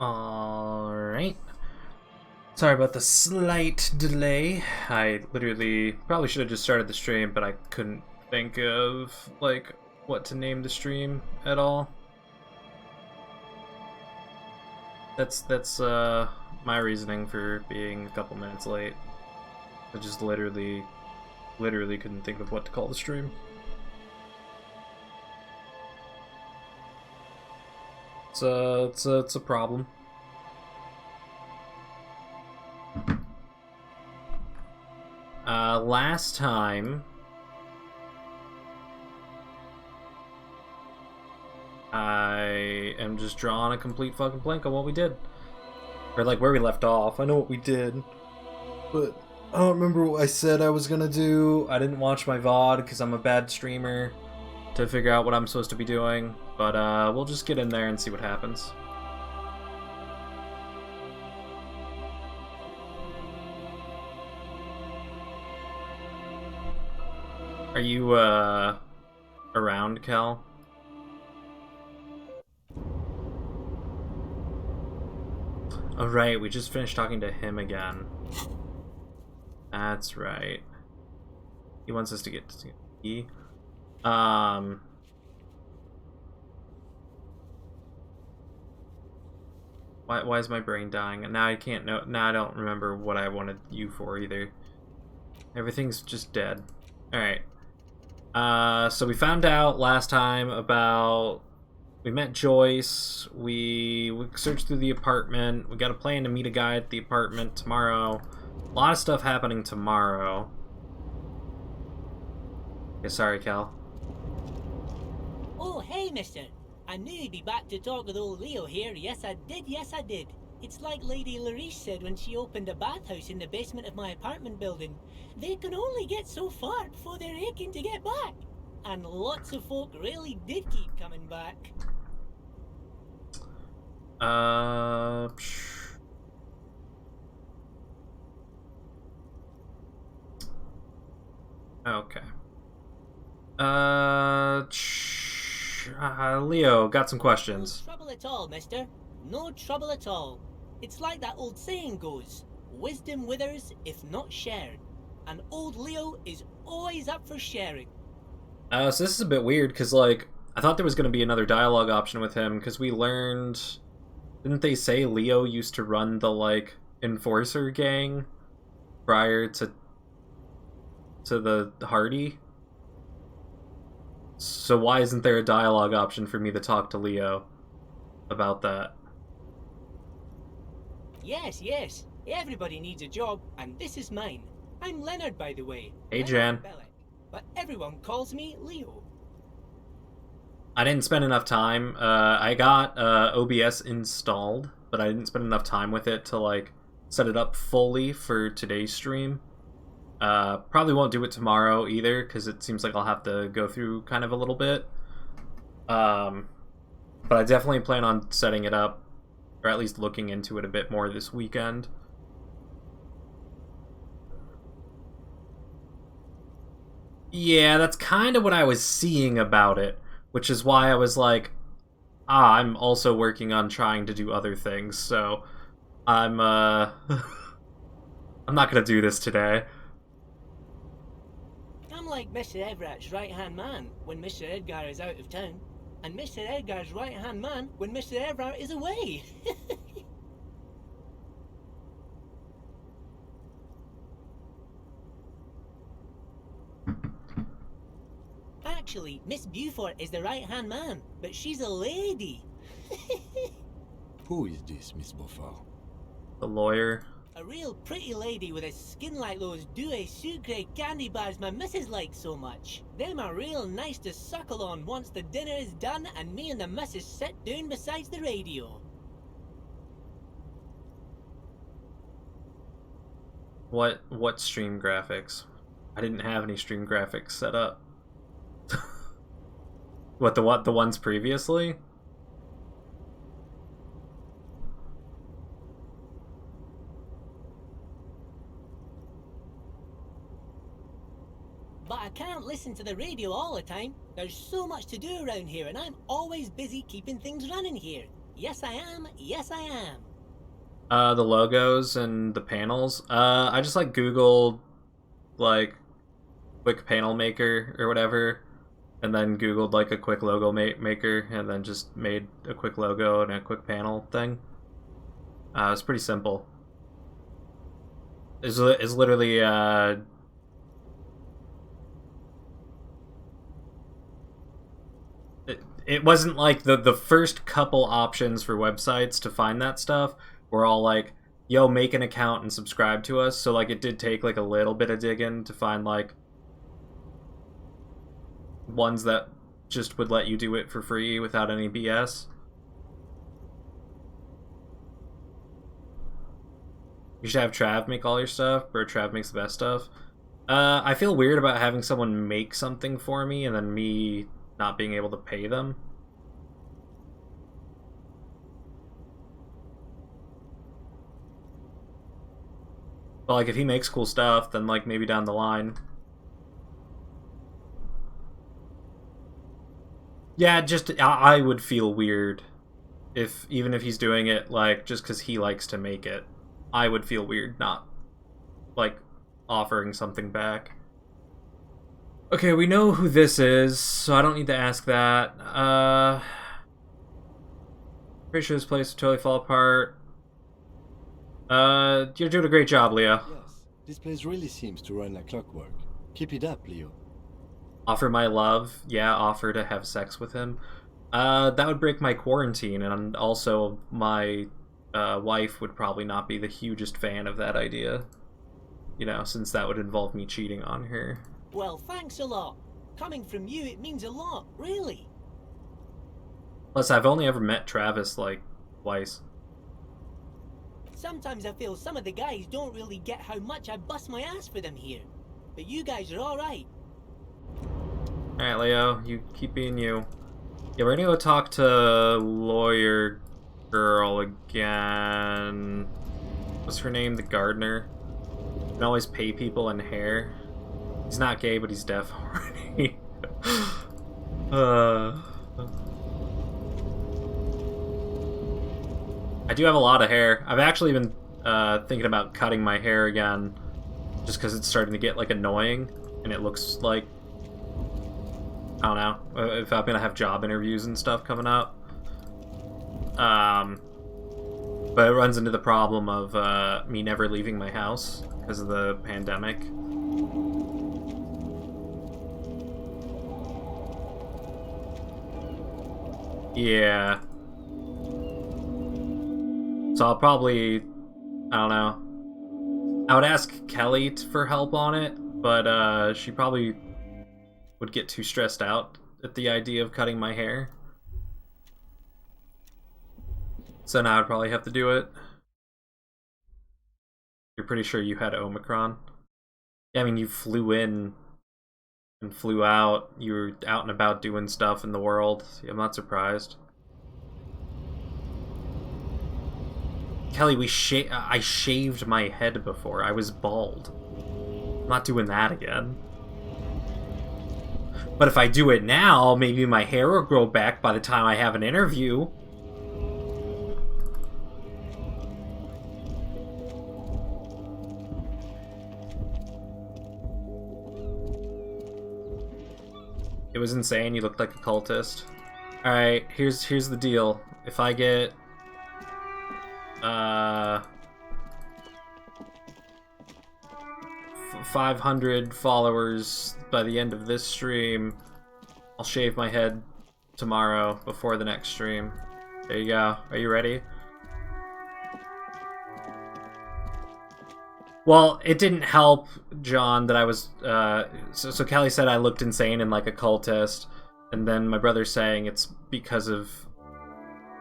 Alright. Sorry about the slight delay. I literally probably should have just started the stream, but I couldn't think of, like, what to name the stream at all. That's my reasoning for being a couple minutes late. I just literally couldn't think of what to call the stream. It's a problem. Last time I am just drawing a complete fucking blank on what we did. Or like where we left off. I know what we did, but I don't remember what I said I was gonna do. I didn't watch my VOD because I'm a bad streamer to figure out what I'm supposed to be doing. But we'll just get in there and see what happens. Are you around, Kel? Oh right, we just finished talking to him again. That's right. He wants us to get to E. Why is my brain dying? Now I can't know. Now I don't remember what I wanted you for either. Everything's just dead. All right. So we found out last time about. We met Joyce. We searched through the apartment. We got a plan to meet a guy at the apartment tomorrow. A lot of stuff happening tomorrow. Okay, sorry, Cal. Oh, hey, mister. I knew you'd be back to talk with old Leo here. Yes, I did. Yes, I did. It's like Lady Larice said when she opened a bathhouse in the basement of my apartment building. They can only get so far before they're aching to get back. And lots of folk really did keep coming back. Okay. Leo, got some questions. No trouble at all, mister. No trouble at all. It's like that old saying goes, wisdom withers if not shared. And old Leo is always up for sharing. So this is a bit weird, because, like, I thought there was going to be another dialogue option with him, because we learned... Didn't they say Leo used to run the, like, Enforcer gang prior to the Hardy? So why isn't there a dialogue option for me to talk to Leo about that? Yes, yes. Everybody needs a job, and this is mine. I'm Leonard, by the way. Hey, Jan. But everyone calls me Leo. I didn't spend enough time. I got OBS installed, but I didn't spend enough time with it to, like, set it up fully for today's stream. Probably won't do it tomorrow either, because it seems like I'll have to go through kind of a little bit. But I definitely plan on setting it up, or at least looking into it a bit more this weekend. Yeah, that's kind of what I was seeing about it, which is why I was like, I'm also working on trying to do other things, so I'm I'm not gonna do this today. I'm like Mr. Everett's right-hand man when Mr. Edgar is out of town, and Mr. Edgar's right-hand man when Mr. Everett is away. Actually, Miss Beaufort is the right-hand man, but she's a lady. Who is this, Miss Beaufort? The lawyer. A real pretty lady with a skin like those Douai Sucre candy bars my missus likes so much. Them are real nice to suckle on once the dinner is done and me and the missus sit down beside the radio. What stream graphics? I didn't have any stream graphics set up. What, the ones previously? But I can't listen to the radio all the time. There's so much to do around here and I'm always busy keeping things running here. Yes, I am. Yes, I am. The logos and the panels. I just like Googled like quick panel maker or whatever, and then Googled like a quick logo maker, and then just made a quick logo and a quick panel thing. It's pretty simple. It's literally it wasn't like the first couple options for websites to find that stuff were all like, yo, make an account and subscribe to us. So like it did take like a little bit of digging to find like ones that just would let you do it for free without any BS. You should have Trav make all your stuff, or Trav makes the best stuff. I feel weird about having someone make something for me and then me not being able to pay them. But like if he makes cool stuff, then like maybe down the line. Yeah, just I would feel weird if even if he's doing it like just because he likes to make it. I would feel weird not like offering something back. Okay, we know who this is, so I don't need to ask that. Pretty sure this place will totally fall apart. You're doing a great job, Leo. Yes, this place really seems to run like clockwork. Keep it up, Leo. Offer my love. Yeah, offer to have sex with him. That would break my quarantine, and also my wife would probably not be the hugest fan of that idea. You know, since that would involve me cheating on her. Well, thanks a lot. Coming from you, it means a lot, really. Plus, I've only ever met Travis, like, twice. Sometimes I feel some of the guys don't really get how much I bust my ass for them here. But you guys are alright. Alright, Leo, you keep being you. Yeah, we're gonna go talk to lawyer girl again. What's her name? The gardener. You can always pay people in hair. He's not gay, but he's deaf already. I do have a lot of hair. I've actually been thinking about cutting my hair again, just because it's starting to get like annoying, and it looks like, I don't know, if I'm gonna have job interviews and stuff coming up. But it runs into the problem of me never leaving my house because of the pandemic. Yeah. So I'll probably, I don't know. I would ask Kelly for help on it, but she probably would get too stressed out at the idea of cutting my hair. So now I'd probably have to do it. You're pretty sure you had Omicron? Yeah, I mean, you flew in and flew out. You were out and about doing stuff in the world. I'm not surprised. Kelly, I shaved my head before. I was bald. I'm not doing that again. But if I do it now, maybe my hair will grow back by the time I have an interview. It was insane. You looked like a cultist. Alright, here's the deal. If I get 500 followers by the end of this stream, I'll shave my head tomorrow before the next stream. There you go. Are you ready? Well, it didn't help, John, that I was, so Kelly said I looked insane and like a cultist, and then my brother's saying it's because of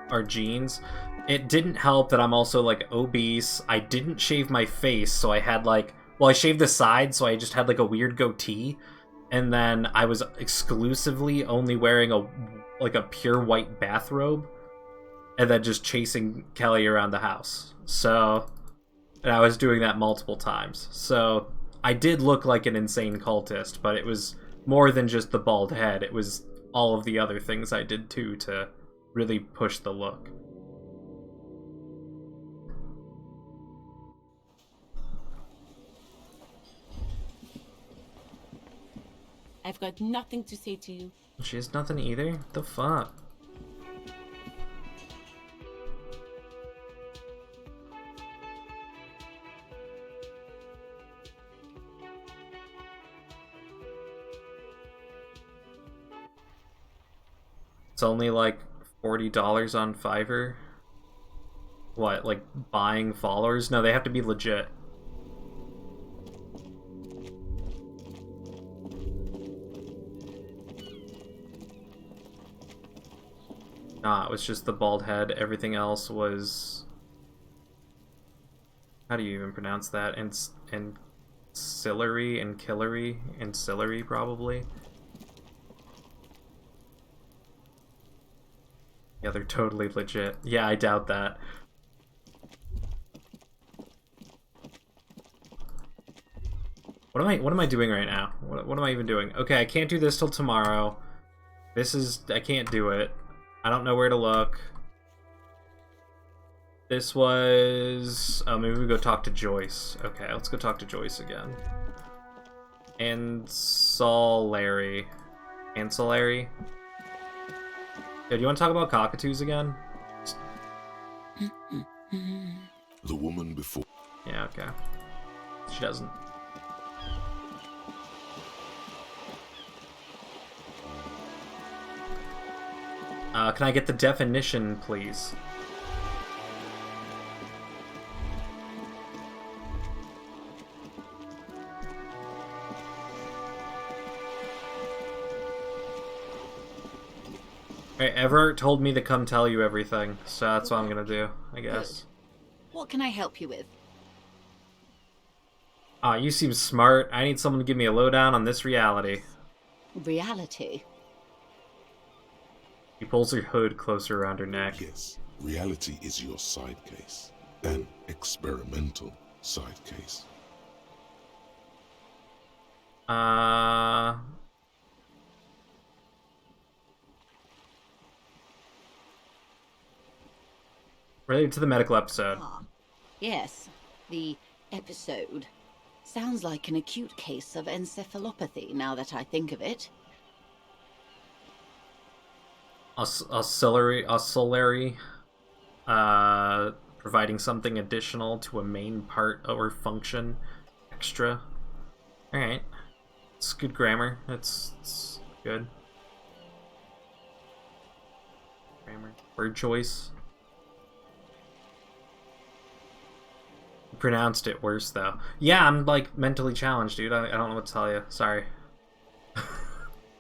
our genes. It didn't help that I'm also, like, obese. I didn't shave my face, so I had, like, well, I shaved the side, so I just had, like, a weird goatee, and then I was exclusively only wearing a pure white bathrobe, and then just chasing Kelly around the house. So, and I was doing that multiple times. So, I did look like an insane cultist, but it was more than just the bald head. It was all of the other things I did, too, to really push the look. I've got nothing to say to you. She has nothing either? The fuck? It's only like $40 on Fiverr. What, like buying followers? No, they have to be legit. Nah, it was just the bald head. Everything else was... How do you even pronounce that? Ancillary? Ancillary, probably. Yeah, they're totally legit. Yeah, I doubt that. What am I doing right now? What am I even doing? Okay, I can't do this till tomorrow. I can't do it. I don't know where to look. This was... Oh, maybe we go talk to Joyce. Okay, let's go talk to Joyce again. Ancillary. Ancillary? Yo, do you want to talk about cockatoos again? The woman before. Yeah, okay. She doesn't. Can I get the definition, please? Alright, Everett told me to come tell you everything, so that's what I'm gonna do, I guess. Good. What can I help you with? Ah, you seem smart. I need someone to give me a lowdown on this reality. Reality? She pulls her hood closer around her neck. Yes, reality is your side case. An experimental side case. Related to the medical episode. Ah, yes. The episode. Sounds like an acute case of encephalopathy, now that I think of it. Oscillary, providing something additional to a main part or function. Extra. Alright. It's good grammar. It's good. Grammar. Word choice. You pronounced it worse, though. Yeah, I'm, like, mentally challenged, dude. I don't know what to tell you. Sorry.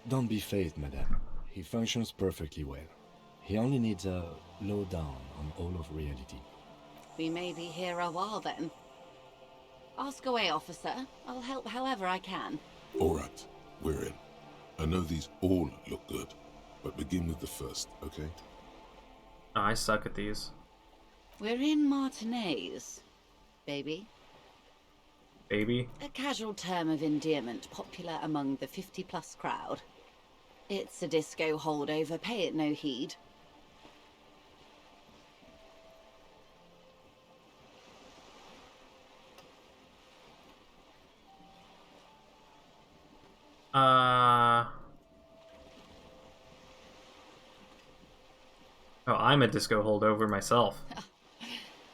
Don't be phased, madame. He functions perfectly well. He only needs a lowdown on all of reality. We may be here a while then. Ask away, officer. I'll help however I can. Alright, we're in. I know these all look good, but begin with the first, okay? Oh, I suck at these. We're in Martinez, baby. Baby? A casual term of endearment popular among the 50-plus crowd. It's a disco holdover, pay it no heed. Oh, I'm a disco holdover myself.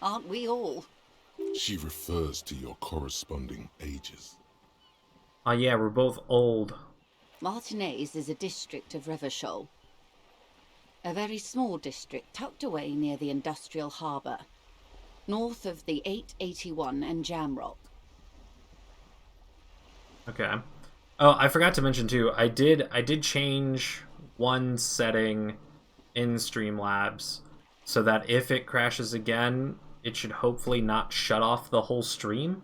Aren't we all? She refers to your corresponding ages. Oh yeah, we're both old. Martinez is a district of Revachol. A very small district tucked away near the industrial harbour, north of the 881 and Jamrock. Okay. Oh, I forgot to mention too, I did change one setting in Streamlabs so that if it crashes again, it should hopefully not shut off the whole stream.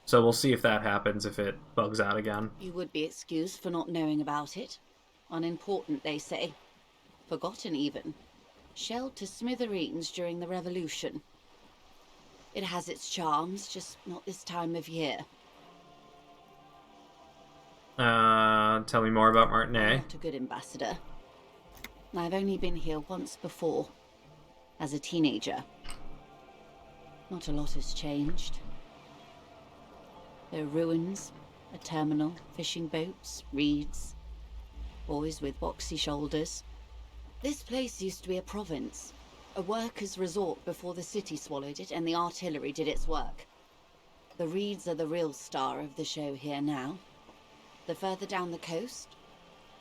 So we'll see if that happens, if it bugs out again. You would be excused for not knowing about it. Unimportant, they say. Forgotten, even. Shelled to smithereens during the Revolution. It has its charms, just not this time of year. Tell me more about Martinet. Not a good ambassador. I've only been here once before, as a teenager. Not a lot has changed. There are ruins, A terminal, fishing boats, reeds, boys with boxy shoulders. This place used to be a province, a workers' resort before the city swallowed it and the artillery did its work. The reeds are the real star of the show here now. The further down the coast,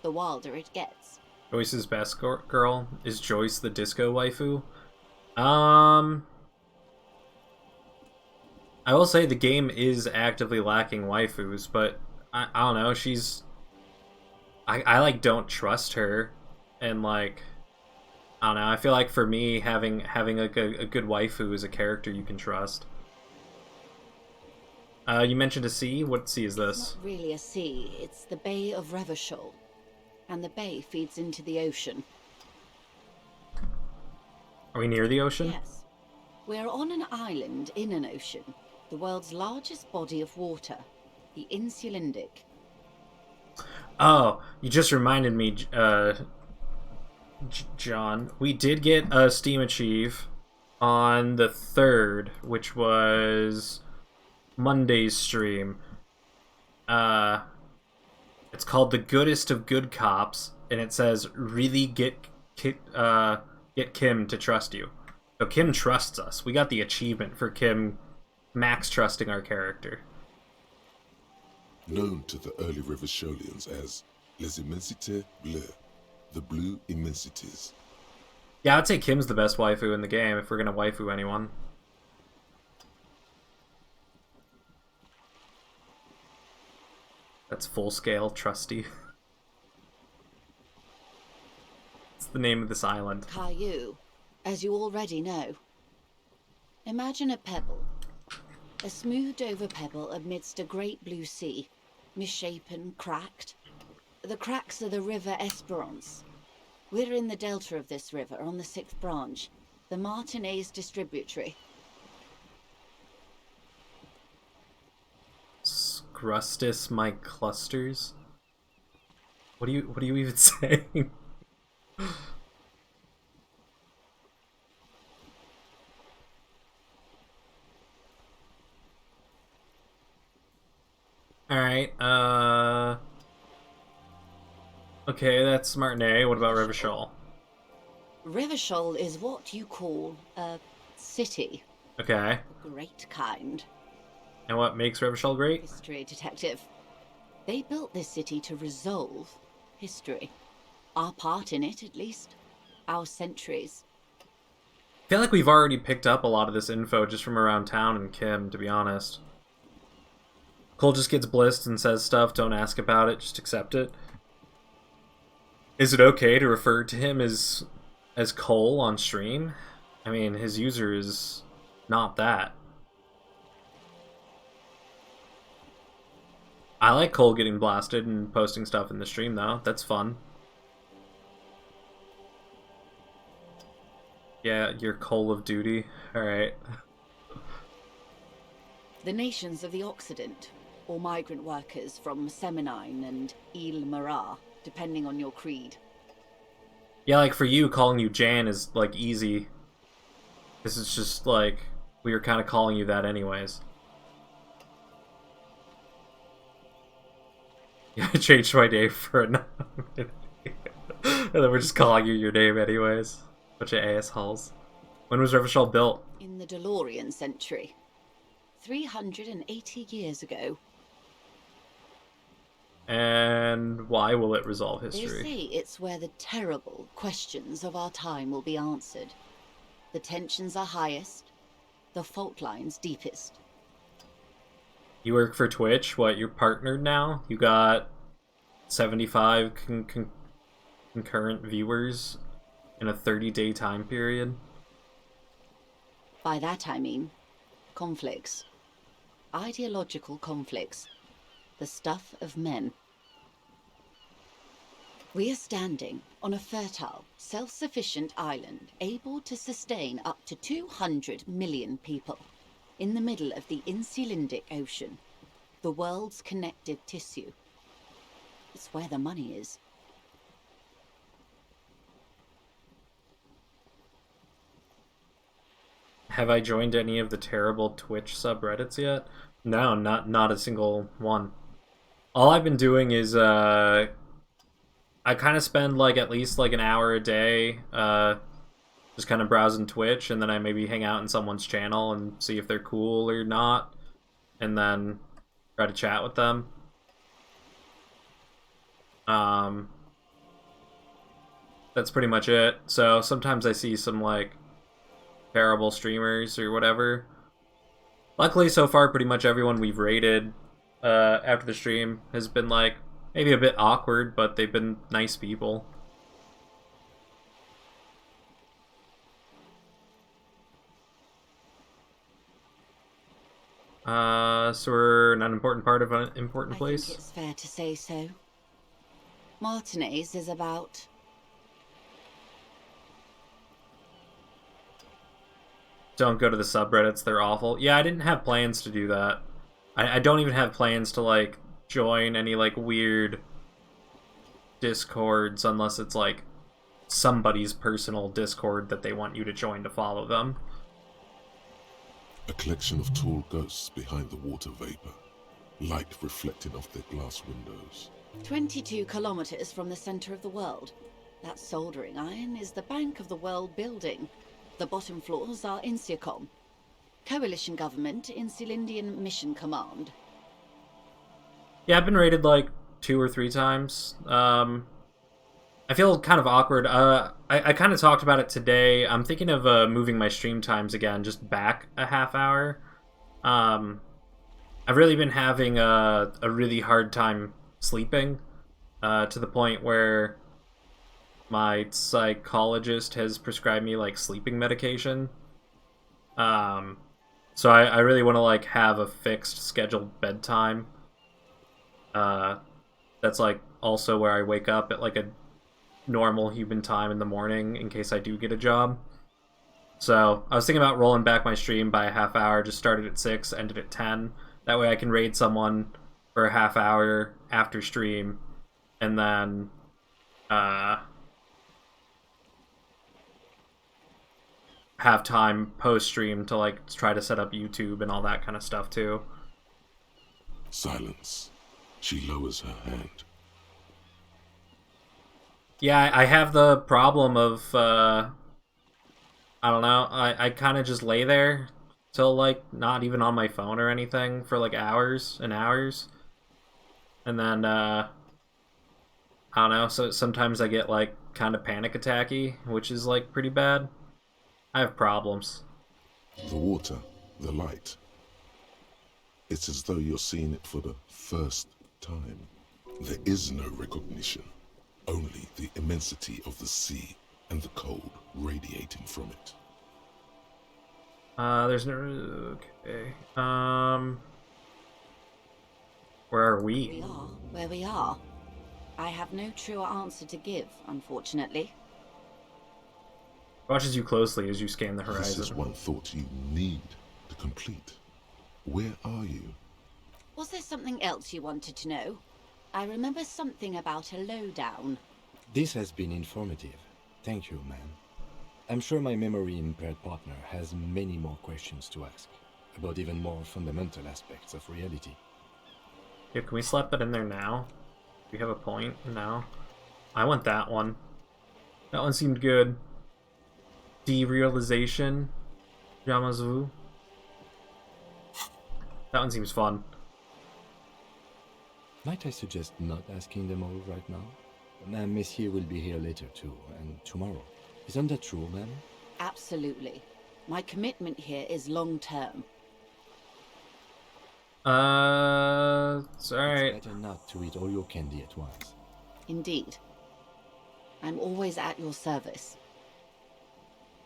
the wilder it gets. Joyce's best girl? Is Joyce the disco waifu? I will say the game is actively lacking waifus, but I don't know, she's... I like, don't trust her, and, like... I don't know, I feel like for me, having a good waifu is a character you can trust. You mentioned a sea? What sea is this? It's not really a sea, it's the Bay of Revachol. And the bay feeds into the ocean. Are we near the ocean? Yes. We're on an island in an ocean. The world's largest body of water. The Insulindic. Oh, you just reminded me, John. We did get a Steam Achieve on the 3rd, which was Monday's stream. It's called The Goodest of Good Cops, and it says, really get Kim to trust you. So Kim trusts us. We got the achievement for Kim max trusting our character. Known to the early Rivacholians as Les Immensités Bleues, the Blue Immensities. Yeah, I'd say Kim's the best waifu in the game if we're gonna waifu anyone. That's full-scale trusty. It's the name of this island. Caillou, as you already know. Imagine a pebble. A smoothed-over pebble amidst a great blue sea, misshapen, cracked. The cracks are the River Esperance. We're in the delta of this river, on the 6th branch, the Martinez distributary. Scrustus my clusters? What are you even saying? Alright, okay, that's Martinet. What about Revachol? Revachol is what you call a city. Okay. Great kind. And what makes Revachol great? History detective. They built this city to resolve history. Our part in it, at least. Our centuries. I feel like we've already picked up a lot of this info just from around town and Kim, to be honest. Cole just gets blissed and says stuff, don't ask about it, just accept it. Is it okay to refer to him as Cole on stream? I mean, his user is not that. I like Cole getting blasted and posting stuff in the stream, though. That's fun. Yeah, your Cole of Duty. Alright. The nations of the Occident, or migrant workers from Seminine and Ile Marat, depending on your creed. Yeah, like for you, calling you Jan is like easy. This is just like, we were kind of calling you that anyways. Yeah, I changed my name for a and then we're just calling you your name anyways. Bunch of assholes. When was Revachol built? In the DeLorean century. 380 years ago. And why will it resolve They history? say it's where the terrible questions of our time will be answered. The tensions are highest, the fault lines deepest. You work for Twitch? What, you're partnered now? You got 75 concurrent viewers in a 30-day time period? By that I mean conflicts. Ideological conflicts. The stuff of men. We are standing on a fertile, self-sufficient island able to sustain up to 200 million people in the middle of the Insulindic Ocean, the world's connective tissue. It's where the money is. Have I joined any of the terrible Twitch subreddits yet? No, not a single one. all I've been doing is I kind of spend like at least like an hour a day just kind of browsing Twitch, and then I maybe hang out in someone's channel and see if they're cool or not, and then try to chat with them. That's pretty much it. So sometimes I see some like terrible streamers or whatever. Luckily, so far, pretty much everyone we've rated after the stream has been like maybe a bit awkward, but they've been nice people. So we're not an important part of an important place? I think it's fair to say so. Martinez is about... Don't go to the subreddits, they're awful. Yeah, I didn't have plans to do that. I don't even have plans to, like, join any, like, weird discords unless it's, like, somebody's personal discord that they want you to join to follow them. A collection of tall ghosts behind the water vapor, light reflecting off their glass windows. 22 kilometers from the center of the world. That soldering iron is the bank of the world building. The bottom floors are Insiacom. Coalition government, Insulindian Mission Command. Yeah, I've been rated like 2 or 3 times. I feel kind of awkward. I kind of talked about it today. I'm thinking of moving my stream times again, just back a half hour. I've really been having a really hard time sleeping, to the point where my psychologist has prescribed me like sleeping medication. So I really want to like have a fixed scheduled bedtime. That's like also where I wake up at like a normal human time in the morning in case I do get a job. So I was thinking about rolling back my stream by a half hour, just started at 6, ended at 10. That way I can raid someone for a half hour after stream, and then have time post-stream to like try to set up YouTube and all that kind of stuff too. Silence. She lowers her hand. Yeah, I have the problem of, I don't know, I kind of just lay there till, like, not even on my phone or anything for, like, hours and hours. And then, I don't know, so sometimes I get, like, kind of panic attacky, which is, like, pretty bad. I have problems. The water, the light. It's as though you're seeing it for the first time. There is no recognition. Only the immensity of the sea and the cold radiating from it. There's no... Okay. Where are we? We are where we are. I have no truer answer to give, unfortunately. Watches you closely as you scan the This horizon. is one thought you need to complete. Where are you? Was there something else you wanted to know? I remember something about a lowdown. This has been informative. Thank you, ma'am. I'm sure my memory-impaired partner has many more questions to ask, about even more fundamental aspects of reality. Yeah, can we slap that in there now? Do we have a point now? I want that one. That one seemed good. Derealization. Yamazu. That one seems fun. Might I suggest not asking them all right now? Ma'am, Monsieur will be here later too, and tomorrow. Isn't that true, ma'am? Absolutely. My commitment here is long-term. It's alright. It's better not to eat all your candy at once. Indeed. I'm always at your service.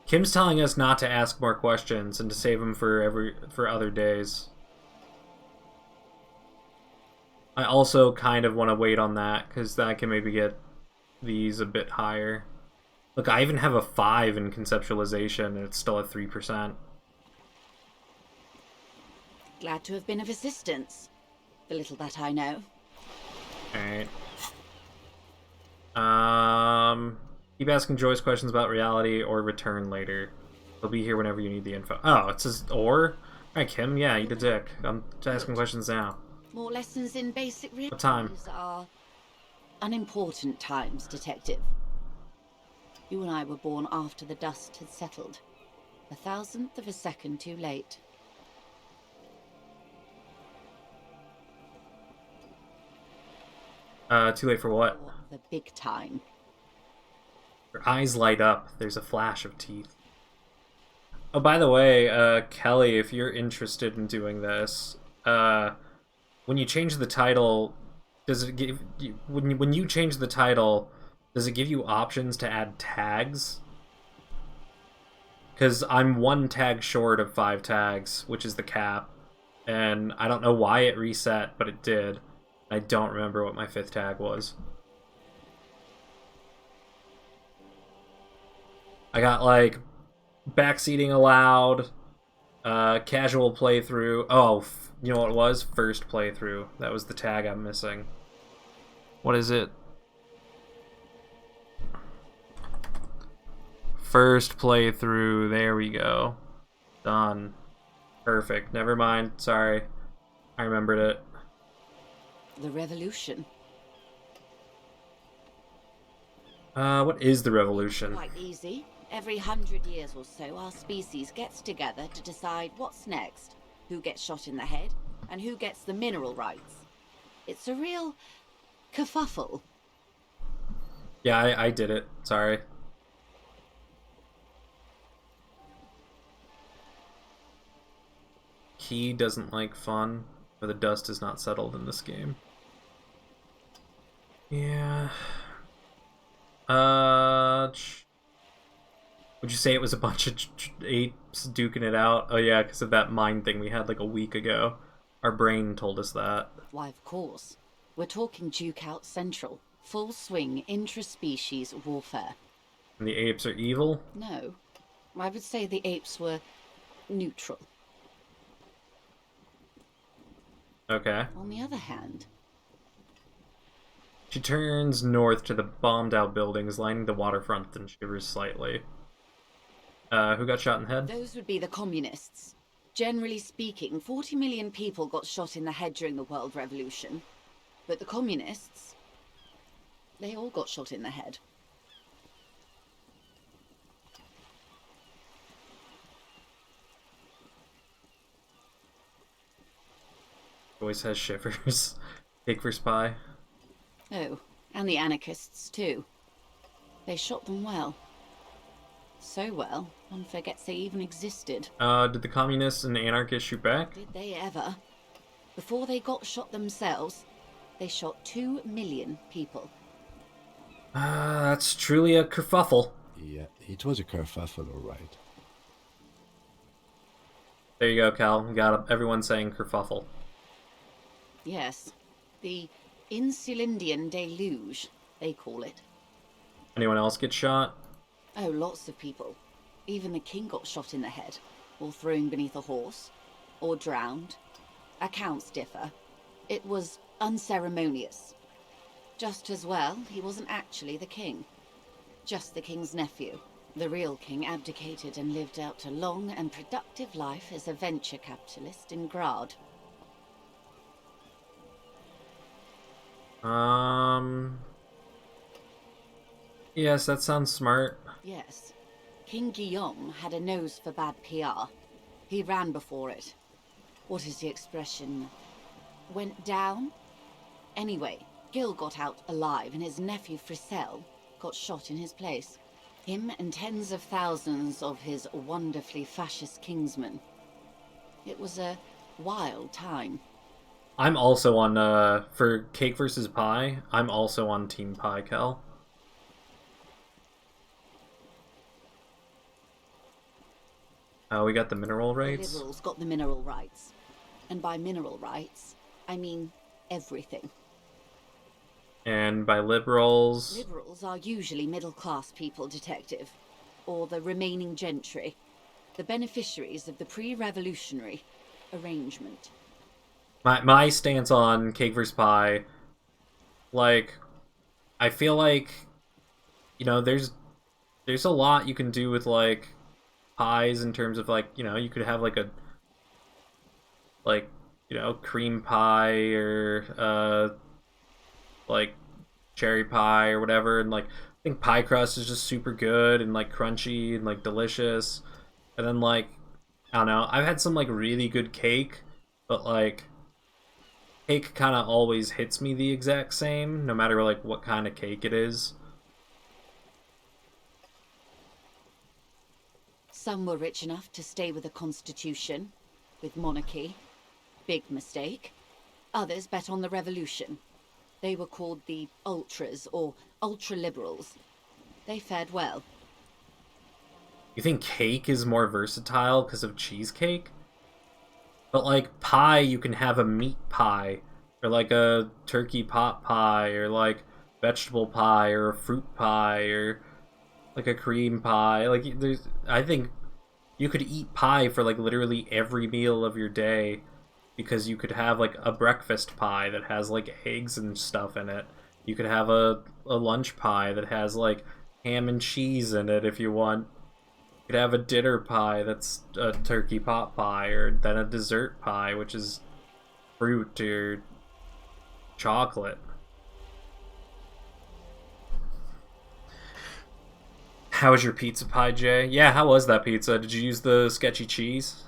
Kim's telling us not to ask more questions and to save them for other days. I also kind of want to wait on that, because that can maybe get these a bit higher. Look, I even have a 5 in conceptualization, and it's still at 3%. Glad to have been of assistance. The little that I know. Alright. Keep asking Joyce questions about reality or return later. He'll be here whenever you need the info. Oh, it says or? Alright, Kim, yeah, eat a dick. I'm asking questions now. More lessons in basic realities. What time? Are unimportant times, Detective. You and I were born after the dust had settled. 1,000th of a second too late. Too late for what? For the big time. Her eyes light up. There's a flash of teeth. Oh, by the way, Kelly, if you're interested in doing this, when you change the title, does it give you, when you change the title, does it give you options to add tags? Because I'm 1 tag short of 5 tags, which is the cap, and I don't know why it reset, but it did. I don't remember what my 5th tag was. I got, like, backseating allowed, casual playthrough. Oh, you know what it was? First playthrough. That was the tag I'm missing. What is it? First playthrough. There we go. Done. Perfect. Never mind. Sorry. I remembered it. The revolution. What is the revolution? Quite easy. Every 100 years or so, our species gets together to decide what's next, who gets shot in the head, and who gets the mineral rights. It's a real kerfuffle. Yeah, I did it. Sorry. Key doesn't like fun, or the dust is not settled in this game. Yeah. Would you say it was a bunch of apes duking it out? Oh yeah, because of that mine thing we had like a week ago. Our brain told us that. Why, of course. We're talking Duke Out Central. Full swing intra-species warfare. And the apes are evil? No. I would say the apes were neutral. Okay. On the other hand... She turns north to the bombed-out buildings lining the waterfront and shivers slightly. Who got shot in the head? Those would be the communists. Generally speaking, 40 million people got shot in the head during the World Revolution. But the communists... they all got shot in the head. Always has shivers. Cake for spy. Oh, and the anarchists too. They shot them well. So well, one forgets they even existed. Did the communists and anarchists shoot back? Did they ever? Before they got shot themselves, they shot 2 million people. That's truly a kerfuffle. Yeah, it was a kerfuffle, all right. There you go, Cal. We got everyone saying kerfuffle. Yes, the Insulindian deluge, they call it. Anyone else get shot? Oh, lots of people. Even the king got shot in the head, or thrown beneath a horse, or drowned. Accounts differ. It was unceremonious. Just as well, he wasn't actually the king. Just the king's nephew. The real king abdicated and lived out a long and productive life as a venture capitalist in Grad. Yes, that sounds smart. Yes. King Guillaume had a nose for bad PR. He ran before it. What is the expression? Went down? Anyway, Gil got out alive and his nephew Frisell got shot in his place. Him and tens of thousands of his wonderfully fascist kingsmen. It was a wild time. I'm also on, for Cake versus Pie, I'm also on Team Pie, Cal. We got the mineral rights. The Liberals got the mineral rights. And by mineral rights, I mean everything. And by liberals... Liberals are usually middle-class people, Detective. Or the remaining gentry. The beneficiaries of the pre-revolutionary arrangement. My stance on Cake vs. Pie, like, I feel like, you know, there's a lot you can do with, like, pies in terms of, like, you know, you could have, like, you know, cream pie or like cherry pie or whatever, and like I think pie crust is just super good and like crunchy and like delicious. And then like I don't know, I've had some like really good cake, but like cake kind of always hits me the exact same, no matter like what kind of cake it is. Some were rich enough to stay with a constitution, with monarchy. Big mistake. Others bet on the revolution. They were called the ultras or ultra-liberals. They fared well. You think cake is more versatile because of cheesecake? But like pie, you can have a meat pie, or like a turkey pot pie, or like vegetable pie, or a fruit pie, or like a cream pie. Like there's, I think you could eat pie for like literally every meal of your day, because you could have like a breakfast pie that has like eggs and stuff in it. You could have a lunch pie that has like ham and cheese in it if you want. You could have a dinner pie that's a turkey pot pie, or then a dessert pie, which is fruit or chocolate. How was your pizza pie, Jay? Yeah, how was that pizza? Did you use the sketchy cheese?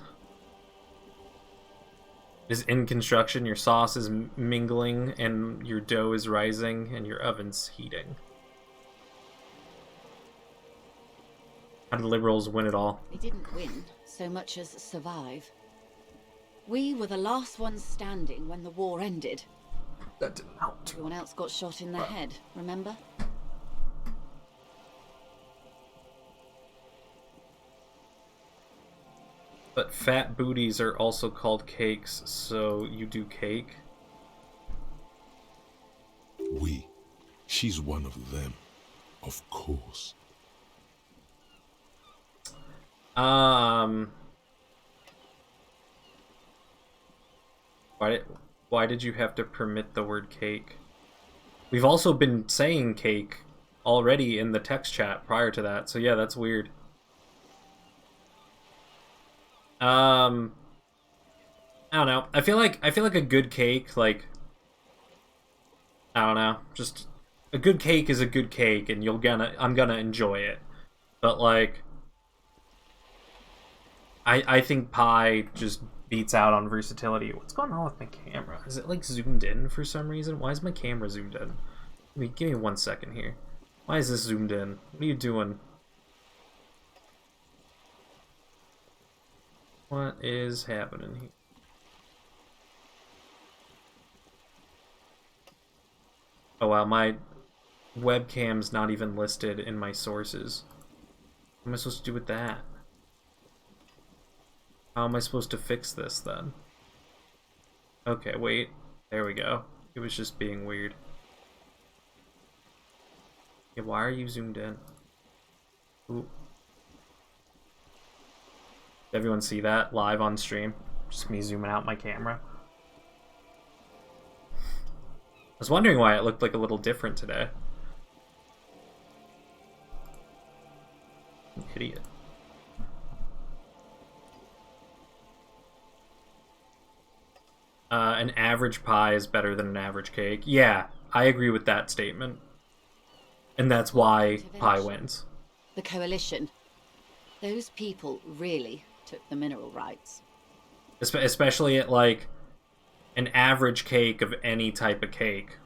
Is in construction, your sauce is mingling, and your dough is rising, and your oven's heating. How did the liberals win it all? They didn't win so much as survive. We were the last ones standing when the war ended. That didn't help. Everyone else got shot in the head, remember? But fat booties are also called cakes, so you do cake? She's one of them, of course. Why did you have to permit the word cake? We've also been saying cake already in the text chat prior to that, so yeah, that's weird. I don't know. I feel like a good cake, like, I don't know, just a good cake is a good cake, and I'm gonna enjoy it. But like, I think pie just beats out on versatility. What's going on with my camera? Is it like zoomed in for some reason? Why is my camera zoomed in? Give me 1 second here. Why is this zoomed in? What are you doing? What is happening here? Oh wow, my webcam's not even listed in my sources. What am I supposed to do with that? How am I supposed to fix this then? Okay, wait. There we go. It was just being weird. Yeah, why are you zoomed in? Ooh. Did everyone see that live on stream? Just me zooming out my camera. I was wondering why it looked like a little different today. Idiot. An average pie is better than an average cake. Yeah, I agree with that statement. And that's why pie wins. The Coalition. Those people really took the mineral rights. Especially at, like, an average cake of any type of cake.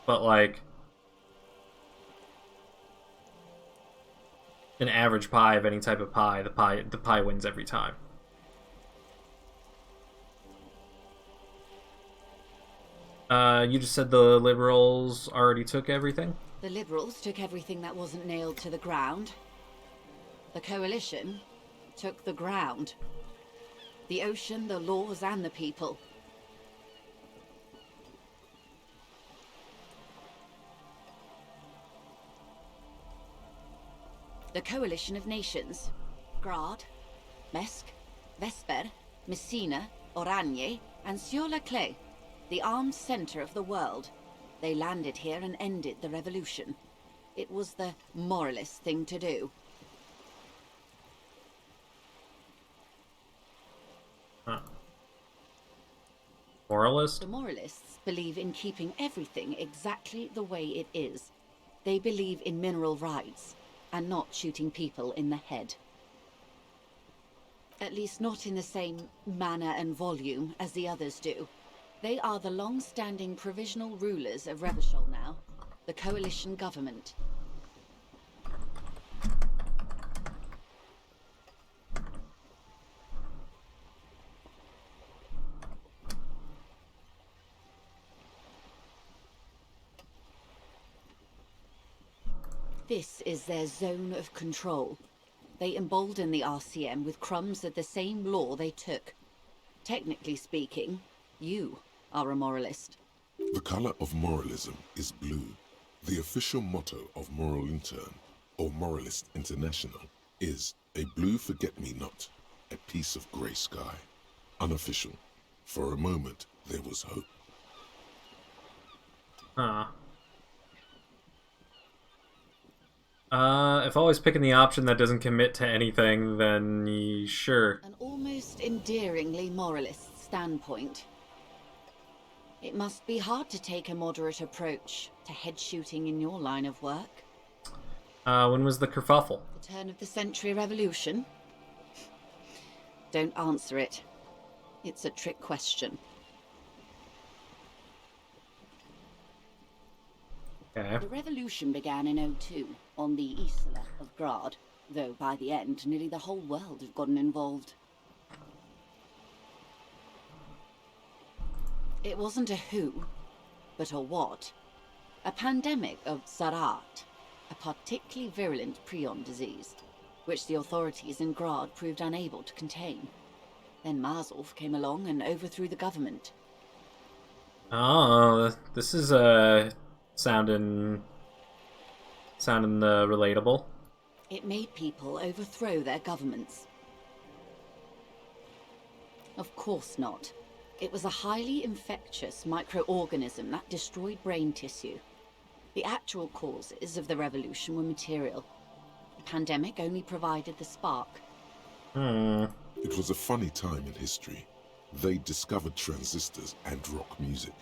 But, like, an average pie of any type of pie, the pie wins every time. You just said the liberals already took everything? The liberals took everything that wasn't nailed to the ground. The Coalition took the ground. The ocean, the laws, and the people. The Coalition of Nations. Grad, Mesk, Vesper, Messina, Oranje, and Sur-la-Clay. The armed center of the world. They landed here and ended the revolution. It was the moralist thing to do. Huh. Moralist? The moralists believe in keeping everything exactly the way it is. They believe in mineral rights, and not shooting people in the head. At least not in the same manner and volume as the others do. They are the long-standing provisional rulers of Revachol now, the coalition government. This is their zone of control. They embolden the RCM with crumbs of the same law they took. Technically speaking, you are a moralist. The color of moralism is blue. The official motto of Moral Intern, or Moralist International, is a blue forget-me-not, a piece of grey sky. Unofficial. For a moment, there was hope. Huh. If always picking the option that doesn't commit to anything, then sure. An almost endearingly moralist standpoint. It must be hard to take a moderate approach to head shooting in your line of work. When was the kerfuffle? The turn of the century revolution? Don't answer it. It's a trick question. Okay. The revolution began in '02 on the Isla of Grad, though by the end nearly the whole world had gotten involved. It wasn't a who, but a what. A pandemic of Sarat, a particularly virulent prion disease, which the authorities in Grad proved unable to contain. Then Marzolf came along and overthrew the government. Oh, this is sounding relatable. It made people overthrow their governments. Of course not. It was a highly infectious microorganism that destroyed brain tissue. The actual causes of the revolution were material. The pandemic only provided the spark. It was a funny time in history. They discovered transistors and rock music,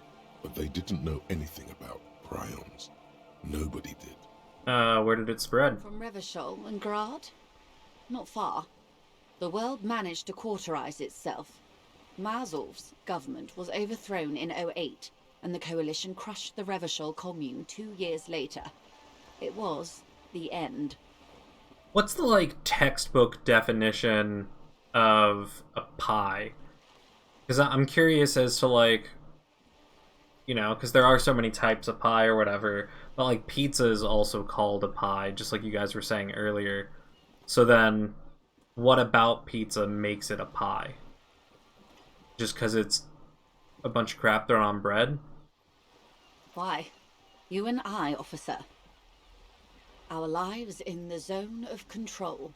but they didn't know anything about prions. Nobody did. Where did it spread? From Revachol and Grad? Not far. The world managed to cauterize itself. Marzolf's government was overthrown in '08, and the coalition crushed the Revachol commune 2 years later. It was the end. What's the, textbook definition of a pie? Because I'm curious as to, because there are so many types of pie or whatever, but, pizza is also called a pie, just like you guys were saying earlier. So then, what about pizza makes it a pie? Just because it's a bunch of crap thrown on bread? Why? You and I, officer. Our lives in the zone of control.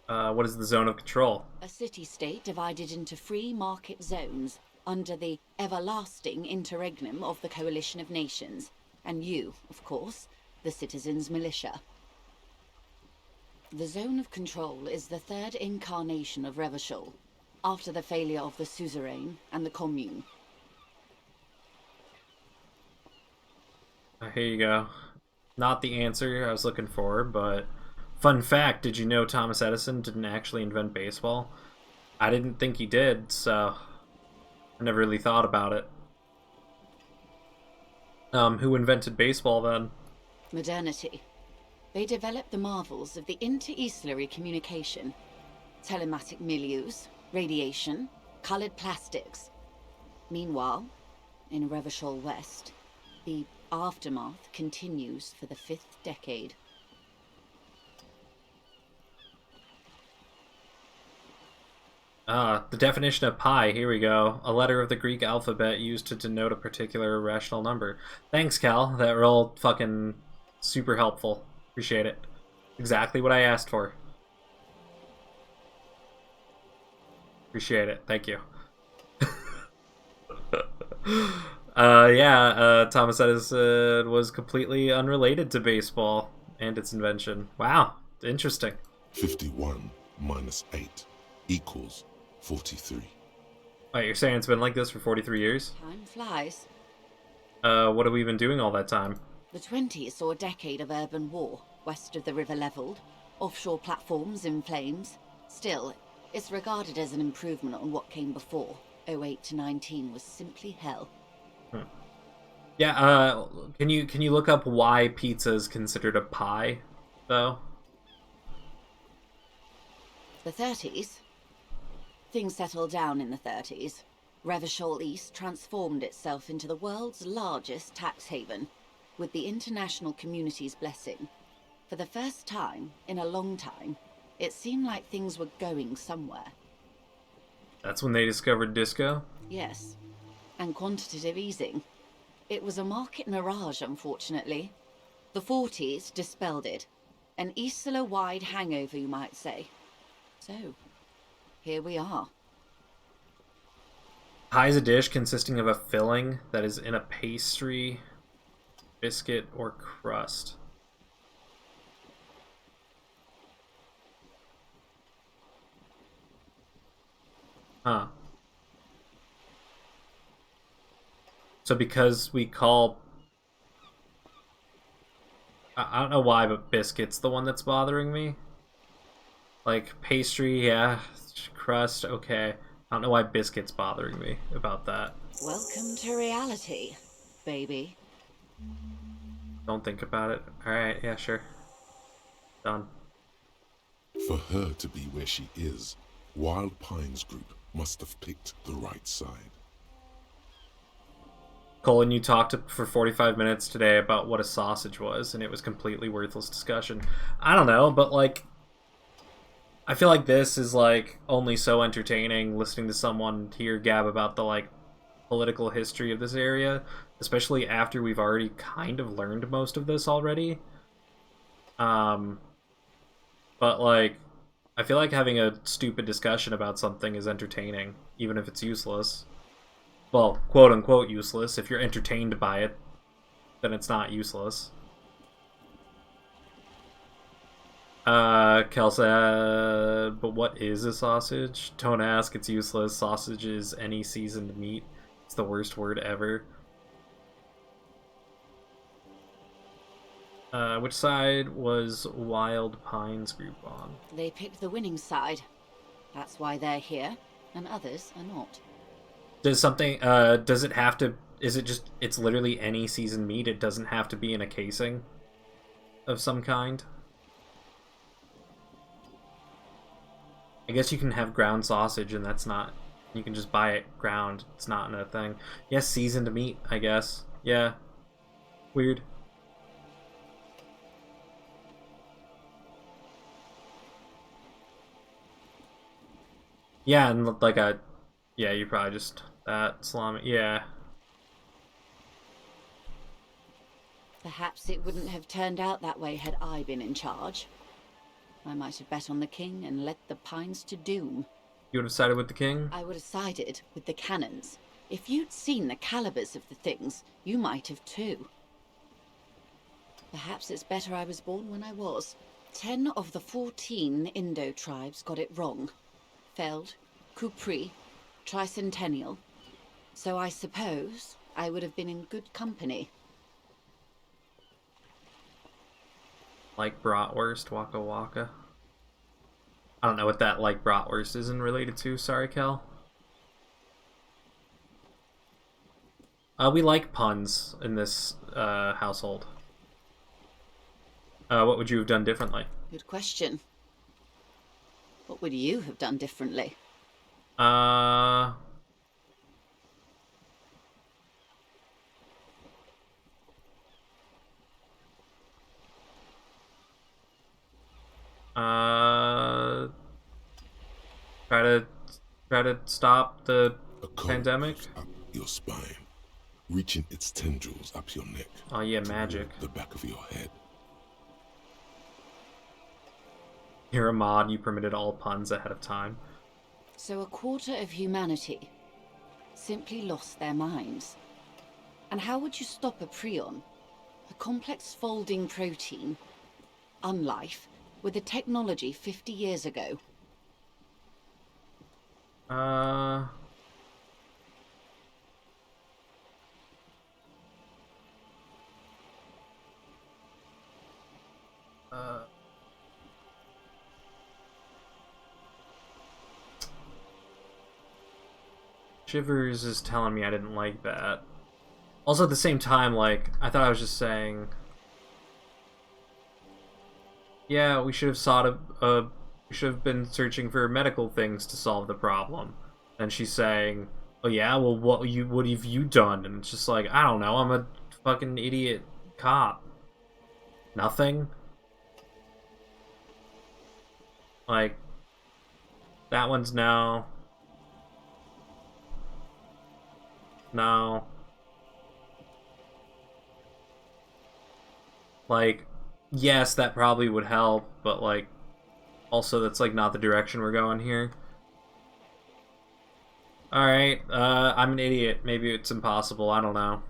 What is the zone of control? A city-state divided into free market zones under the everlasting interregnum of the Coalition of Nations. And you, of course, the citizens' militia. The zone of control is the third incarnation of Revachol, after the failure of the suzerain and the commune. Here you go. Not the answer I was looking for, but fun fact, did you know Thomas Edison didn't actually invent baseball? I didn't think he did, so I never really thought about it. Who invented baseball then? Modernity. They developed the marvels of the inter-eastlery communication, telematic milieus, radiation, colored plastics. Meanwhile, in Revachol West, the aftermath continues for the 5th decade. The definition of pi, here we go. A letter of the Greek alphabet used to denote a particular irrational number. Thanks, Cal. That were all fucking super helpful. Appreciate it. Exactly what I asked for. Appreciate it. Thank you. Thomas Edison was completely unrelated to baseball and its invention. Wow, interesting. 51 minus 8 equals 43. Wait, you're saying it's been like this for 43 years? Time flies. What have we been doing all that time? The 20s saw a decade of urban war, west of the river leveled, offshore platforms in flames. Still, it's regarded as an improvement on what came before. 08 to 19 was simply hell. Yeah, can you look up why pizza is considered a pie, though? The 30s? Things settled down in the 30s. Revachol East transformed itself into the world's largest tax haven, with the international community's blessing. For the first time in a long time, it seemed like things were going somewhere. That's when they discovered disco? Yes, and quantitative easing. It was a market mirage, unfortunately. The 40s dispelled it. An Isola-wide hangover, you might say. So, here we are. Pie is a dish consisting of a filling that is in a pastry, biscuit, or crust. Huh. So because we call... I don't know why, but biscuit's the one that's bothering me. Like, pastry, yeah. Crust, okay. I don't know why biscuit's bothering me about that. Welcome to reality, baby. Don't think about it. Alright, yeah, sure. Done. For her to be where she is, Wild Pines Group must have picked the right side. Colin, you talked for 45 minutes today about what a sausage was, and it was completely worthless discussion. I don't know, but, like, I feel like this is, like, only so entertaining listening to someone here gab about the, like, political history of this area, especially after we've already kind of learned most of this already. But, like, I feel like having a stupid discussion about something is entertaining, even if it's useless. Well, quote-unquote useless. If you're entertained by it, then it's not useless. Kel said, but what is a sausage? Don't ask, it's useless. Sausage is any seasoned meat. It's the worst word ever. Which side was Wild Pines Group on? They picked the winning side. That's why they're here, and others are not. Does something, does it have to, is it just, it's literally any seasoned meat? It doesn't have to be in a casing of some kind? I guess you can have ground sausage and that's not, you can just buy it ground. It's not in a thing. Yes, seasoned meat, I guess. Yeah. Weird. Yeah, and like a, yeah, you probably just, that salami, yeah. Perhaps it wouldn't have turned out that way had I been in charge. I might have bet on the king and led the Pines to doom. You would have sided with the king? I would have sided with the cannons. If you'd seen the calibers of the things, you might have too. Perhaps it's better I was born when I was. 10 of the 14 Indo tribes got it wrong. Feld, Kupri, Tricentennial. So I suppose I would have been in good company. Like bratwurst, waka waka. I don't know what that like bratwurst isn't related to. Sorry, Kel. We like puns in this household. What would you have done differently? Good question. What would you have done differently? Try to stop the A cold pandemic. moves up your spine, reaching its tendrils up your neck. Oh yeah, toward magic. The back of your head. You're a mod, you permitted all puns ahead of time. So a quarter of humanity simply lost their minds. And how would you stop a prion? A complex folding protein, unlife, with a technology 50 years ago. Shivers is telling me I didn't like that. Also, at the same time, like, I thought I was just saying, yeah, we should have we should have been searching for medical things to solve the problem. And she's saying, oh yeah, well, what have you done? And it's just like, I don't know, I'm a fucking idiot cop. Nothing? Like, that one's no. No. Like, yes, that probably would help, but, like, also that's, like, not the direction we're going here. Alright, I'm an idiot. Maybe it's impossible, I don't know.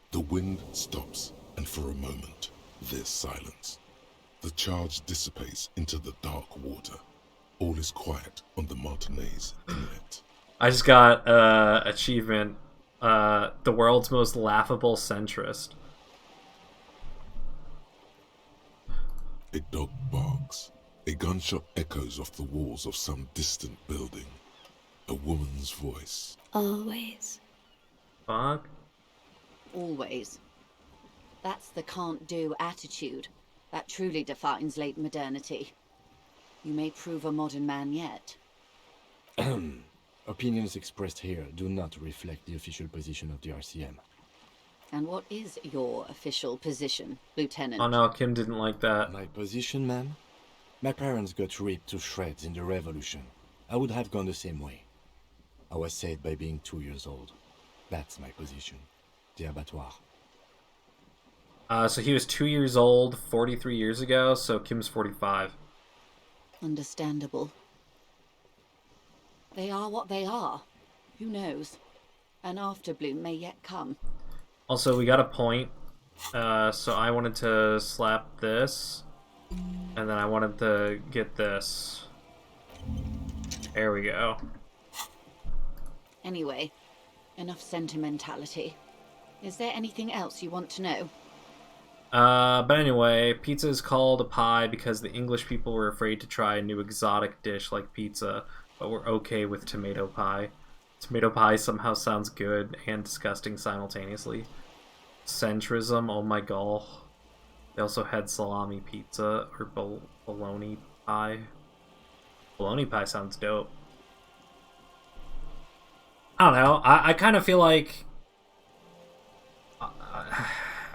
The wind stops, and for a moment, there's silence. The charge dissipates into the dark water. All is quiet on the Martinez inlet. I just got, achievement, the world's most laughable centrist. A dog barks. A gunshot echoes off the walls of some distant building. A woman's voice. Always. Fuck? Always. That's the can't-do attitude that truly defines late modernity. You may prove a modern man yet. Opinions expressed here do not reflect the official position of the RCM. And what is your official position, Lieutenant? Oh no, Kim didn't like that. My position, ma'am? My parents got ripped to shreds in the revolution. I would have gone the same way. I was saved by being 2 years old. That's my position. The abattoir. So he was 2 years old 43 years ago, so Kim's 45. Understandable. They are what they are. Who knows? An afterbloom may yet come. Also, we got a point. So I wanted to slap this. And then I wanted to get this. There we go. Anyway, enough sentimentality. Is there anything else you want to know? But anyway, pizza is called a pie because the English people were afraid to try a new exotic dish like pizza, but were okay with tomato pie. Tomato pie somehow sounds good and disgusting simultaneously. Centrism, oh my god. They also had salami pizza, or bologna pie. Bologna pie sounds dope. I don't know, I kind of feel like...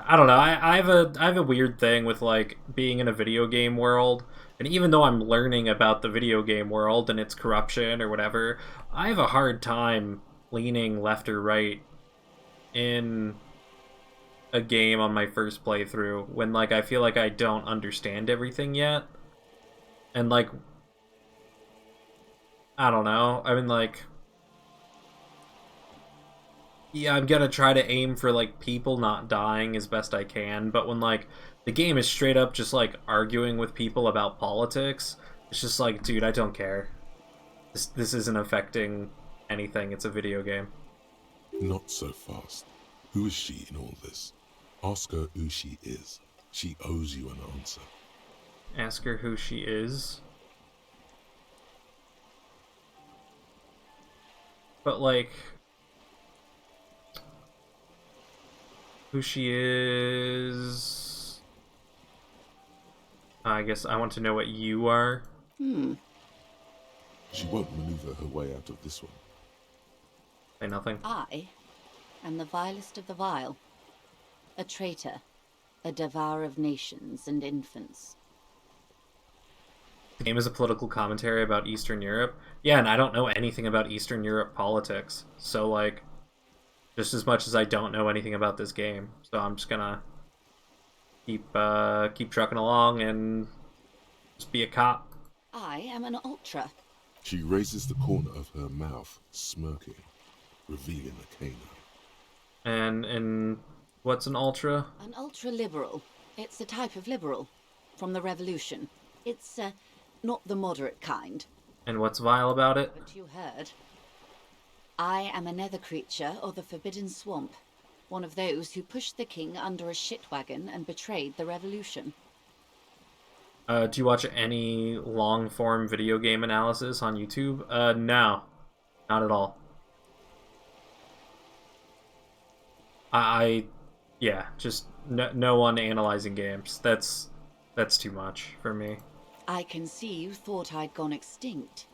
I don't know, I have a weird thing with, like, being in a video game world, and even though I'm learning about the video game world and its corruption or whatever, I have a hard time leaning left or right in a game on my first playthrough when, like, I feel like I don't understand everything yet. And, like, I don't know, I mean, like... Yeah, I'm gonna try to aim for, like, people not dying as best I can, but when, like, the game is straight up just, like, arguing with people about politics, it's just like, dude, I don't care. This isn't affecting anything, it's a video game. Not so fast. Who is she in all this? Ask her who she is. She owes you an answer. Ask her who she is? But, like... Who she is... I guess I want to know what you are. She won't maneuver her way out of this one. Say nothing. I am the vilest of the vile. A traitor. A devourer of nations and infants. The game is a political commentary about Eastern Europe. Yeah, and I don't know anything about Eastern Europe politics. So, like, just as much as I don't know anything about this game. So I'm just gonna keep trucking along and just be a cop. I am an ultra. She raises the corner of her mouth, smirking, revealing a canine. And what's an ultra? An ultra-liberal. It's a type of liberal. From the revolution. It's, not the moderate kind. And what's vile about it? But you heard. I am a nether creature of the Forbidden Swamp. One of those who pushed the king under a shit wagon and betrayed the revolution. Do you watch any long-form video game analysis on YouTube? No. Not at all. Yeah, just no one analyzing games. That's too much for me. I can see you thought I'd gone extinct.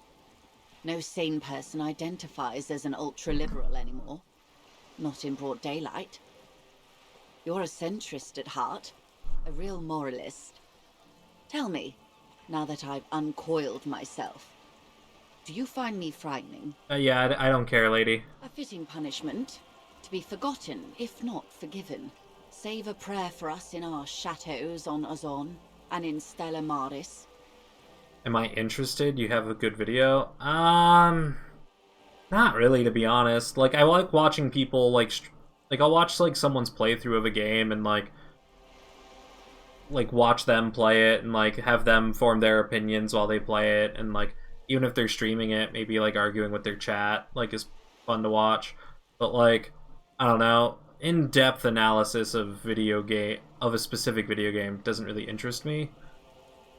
No sane person identifies as an ultra-liberal anymore. Not in broad daylight. You're a centrist at heart. A real moralist. Tell me, now that I've uncoiled myself, do you find me frightening? Yeah, I don't care, lady. A fitting punishment. To be forgotten, if not forgiven. Save a prayer for us in our chateaus on Ozon and in Stella Maris. Am I interested? You have a good video? Not really, to be honest. Like, I like watching people, like I'll watch, like, someone's playthrough of a game and, like, watch them play it and, like, have them form their opinions while they play it, and, like, even if they're streaming it, maybe, like, arguing with their chat, like, is fun to watch. But, like, I don't know, in-depth analysis of a specific video game doesn't really interest me.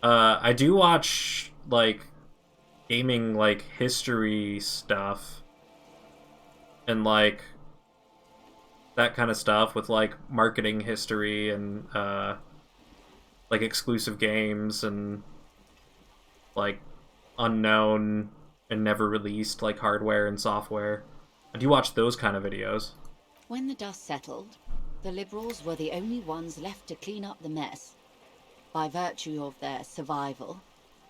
I do watch, like, gaming, like, history stuff and, like, that kind of stuff with, like, marketing history and like, exclusive games and, like, unknown and never released, like, hardware and software. I do watch those kind of videos. When the dust settled, the Liberals were the only ones left to clean up the mess. By virtue of their survival,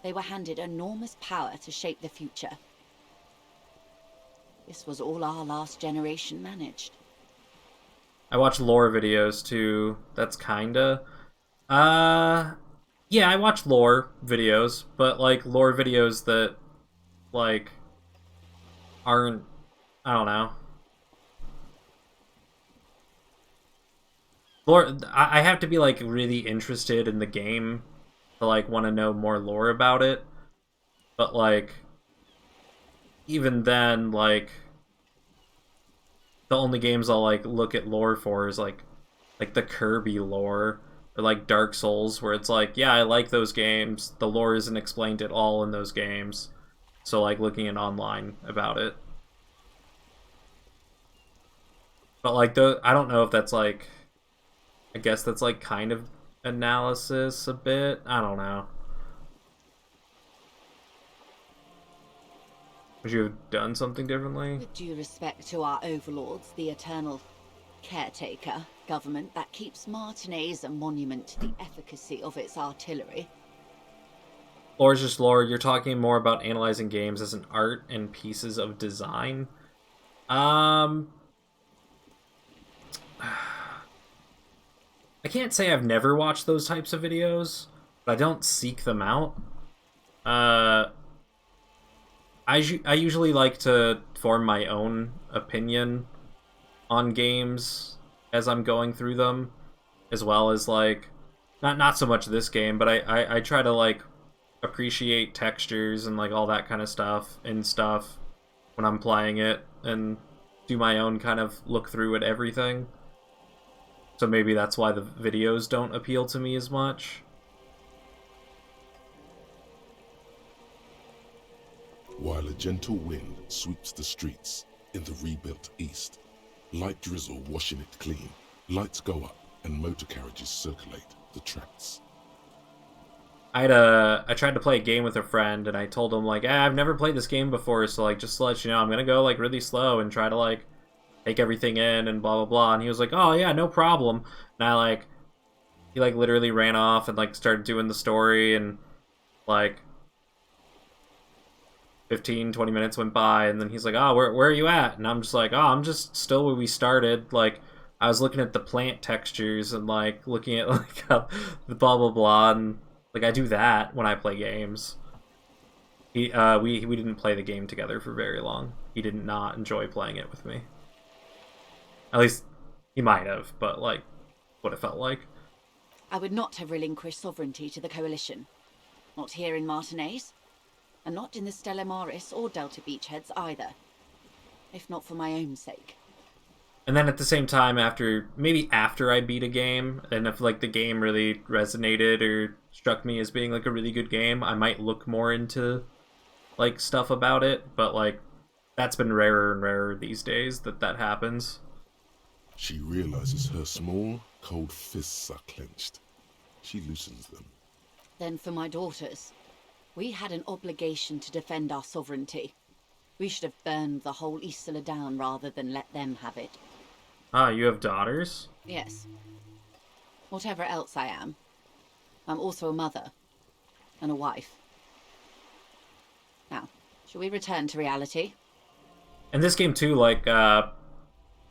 they were handed enormous power to shape the future. This was all our last generation managed. I watch lore videos, too. That's kinda... Yeah, I watch lore videos, but, like, lore videos that, like, aren't... I don't know. Lore... I have to be, like, really interested in the game to, like, want to know more lore about it. But, like, even then, like, the only games I'll, like, look at lore for is, like the Kirby lore, or, like, Dark Souls, where it's like, yeah, I like those games, the lore isn't explained at all in those games, so, like, looking at online about it. But, like, I don't know if that's, like, I guess that's, like, kind of analysis a bit, I don't know. Would you have done something differently? With due respect to our overlords, the eternal caretaker government that keeps Martinez a monument to the efficacy of its artillery. Lore's just lore. You're talking more about analyzing games as an art and pieces of design. I can't say I've never watched those types of videos, but I don't seek them out. I usually like to form my own opinion on games as I'm going through them, as well as, like, not so much this game, but I try to, like, appreciate textures and, like, all that kind of stuff when I'm playing it, and do my own kind of look through at everything. So maybe that's why the videos don't appeal to me as much. While a gentle wind sweeps the streets in the rebuilt east, light drizzle washing it clean, lights go up and motor carriages circulate the tracks. I tried to play a game with a friend, and I told him, like, I've never played this game before, so, like, just to let you know, I'm gonna go, like, really slow and try to, like, take everything in and blah, blah, blah. And he was like, oh, yeah, no problem. And I, like, he, like, literally ran off and, like, started doing the story, and, like, 15, 20 minutes went by, and then he's like, oh, where are you at? And I'm just like, oh, I'm just still where we started. Like, I was looking at the plant textures and, like, looking at, like, the blah, blah, blah, and, like, I do that when I play games. We didn't play the game together for very long. He did not enjoy playing it with me. At least, he might have, but, like, what it felt like. I would not have relinquished sovereignty to the Coalition. Not here in Martinez, and not in the Stella Maris or Delta Beachheads either. If not for my own sake. And then at the same time, maybe after I beat a game, and if, like, the game really resonated or struck me as being, like, a really good game, I might look more into, like, stuff about it, but, like, that's been rarer and rarer these days that happens. She realizes her small, cold fists are clenched. She loosens them. Then for my daughters, we had an obligation to defend our sovereignty. We should have burned the whole Isla down rather than let them have it. Ah, you have daughters? Yes. Whatever else I am, I'm also a mother and a wife. Now, shall we return to reality? And this game too, like, I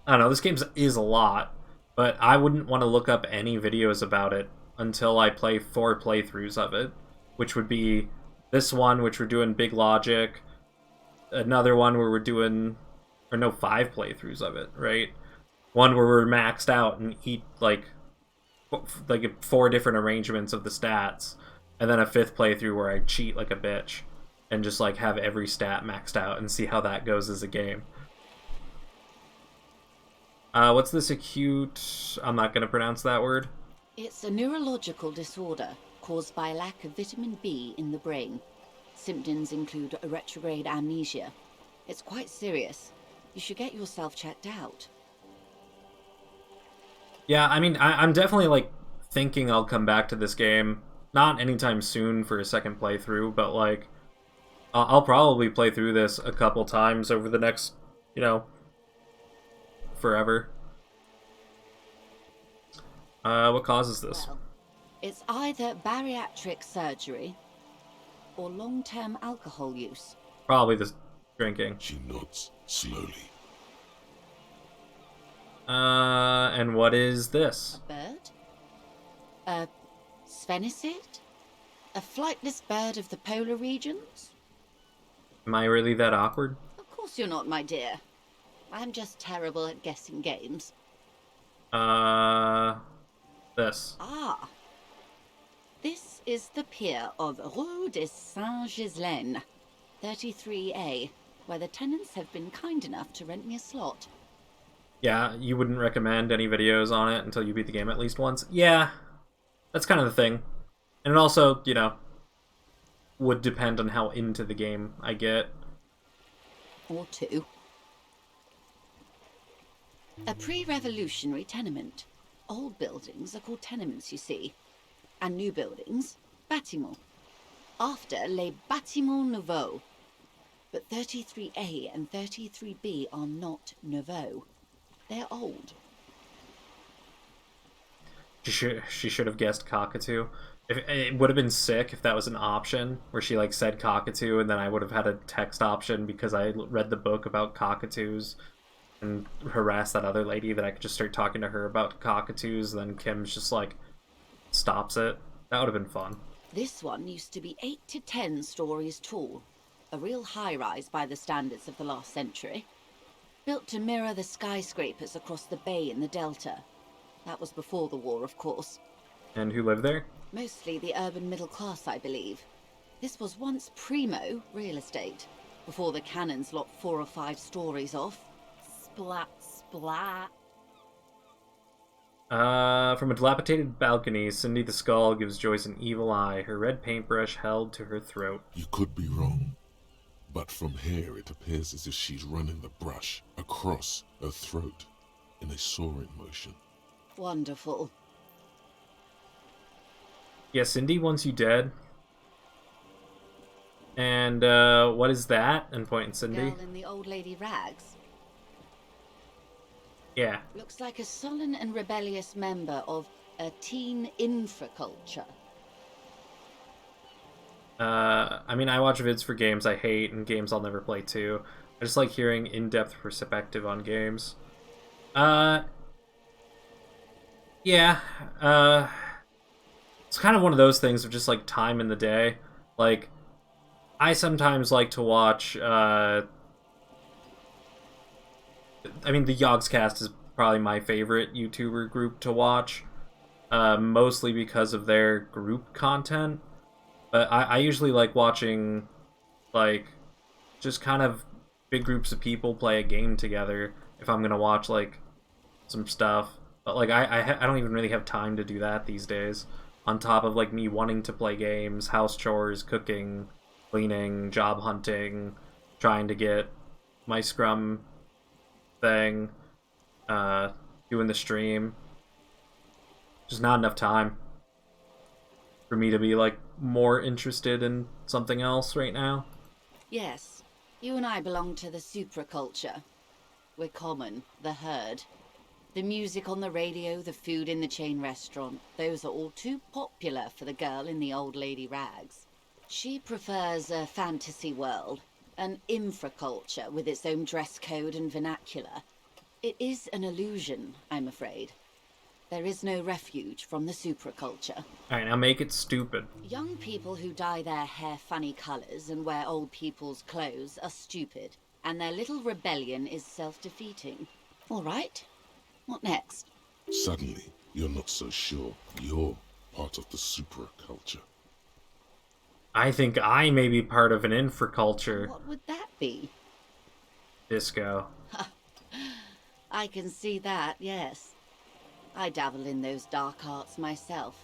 don't know, this game is a lot, but I wouldn't want to look up any videos about it until I play 4 playthroughs of it, which would be this one, which we're doing Big Logic, another one where we're doing, or no, 5 playthroughs of it, right? One where we're maxed out and eat, like 4 different arrangements of the stats, and then a 5th playthrough where I cheat like a bitch and just, like, have every stat maxed out and see how that goes as a game. What's this acute... I'm not gonna pronounce that word. It's a neurological disorder caused by lack of vitamin B in the brain. Symptoms include a retrograde amnesia. It's quite serious. You should get yourself checked out. Yeah, I mean, I'm definitely, like, thinking I'll come back to this game. Not anytime soon for a second playthrough, but, like, I'll probably play through this a couple times over the next, you know, forever. What causes this? Well, it's either bariatric surgery or long-term alcohol use. Probably the drinking. She nods slowly. And what is this? A bird? A sphenicid? A flightless bird of the polar regions? Am I really that awkward? Of course you're not, my dear. I'm just terrible at guessing games. This. Ah. This is the pier of Rue de Saint-Ghislain, 33A, where the tenants have been kind enough to rent me a slot. Yeah, you wouldn't recommend any videos on it until you beat the game at least once? Yeah, that's kind of the thing. And it also, you know, would depend on how into the game I get. Or 2. A pre-revolutionary tenement. Old buildings are called tenements, you see. And new buildings, bâtiments. After, les bâtiments nouveaux. But 33A and 33B are not nouveaux. They're old. She should have guessed cockatoo. It would have been sick if that was an option, where she, like, said cockatoo, and then I would have had a text option because I read the book about cockatoos and harassed that other lady that I could just start talking to her about cockatoos, and then Kim's just, like, stops it. That would have been fun. This one used to be 8 to 10 stories tall. A real high-rise by the standards of the last century. Built to mirror the skyscrapers across the bay in the Delta. That was before the war, of course. And who lived there? Mostly the urban middle class, I believe. This was once primo real estate, before the cannons lopped 4 or 5 stories off. Splat, splat. From a dilapidated balcony, Cindy the Skull gives Joyce an evil eye, her red paintbrush held to her throat. You could be wrong, but from here it appears as if she's running the brush across her throat in a soaring motion. Wonderful. Yeah, Cindy wants you dead. And, what is that? And pointing Cindy. Girl in the old lady rags. Yeah. Looks like a sullen and rebellious member of a teen infraculture. I mean, I watch vids for games I hate and games I'll never play too. I just like hearing in-depth perspective on games. Yeah. It's kind of one of those things of just, like, time in the day. Like, I sometimes like to watch, I mean, the Yogscast is probably my favorite YouTuber group to watch. Mostly because of their group content. But I usually like watching, like, just kind of big groups of people play a game together if I'm gonna watch, like, some stuff. But, like, I don't even really have time to do that these days. On top of, like, me wanting to play games, house chores, cooking, cleaning, job hunting, trying to get my Scrum thing, doing the stream. Just not enough time for me to be, like, more interested in something else right now. Yes, you and I belong to the supraculture. We're common, the herd. The music on the radio, the food in the chain restaurant, those are all too popular for the girl in the old lady rags. She prefers a fantasy world, an infraculture with its own dress code and vernacular. It is an illusion, I'm afraid. There is no refuge from the supraculture. Alright, now make it stupid. Young people who dye their hair funny colors and wear old people's clothes are stupid, and their little rebellion is self-defeating. All right, what next? Suddenly, you're not so sure you're part of the supraculture. I think I may be part of an infraculture. What would that be? Disco. I can see that, yes. I dabbled in those dark arts myself,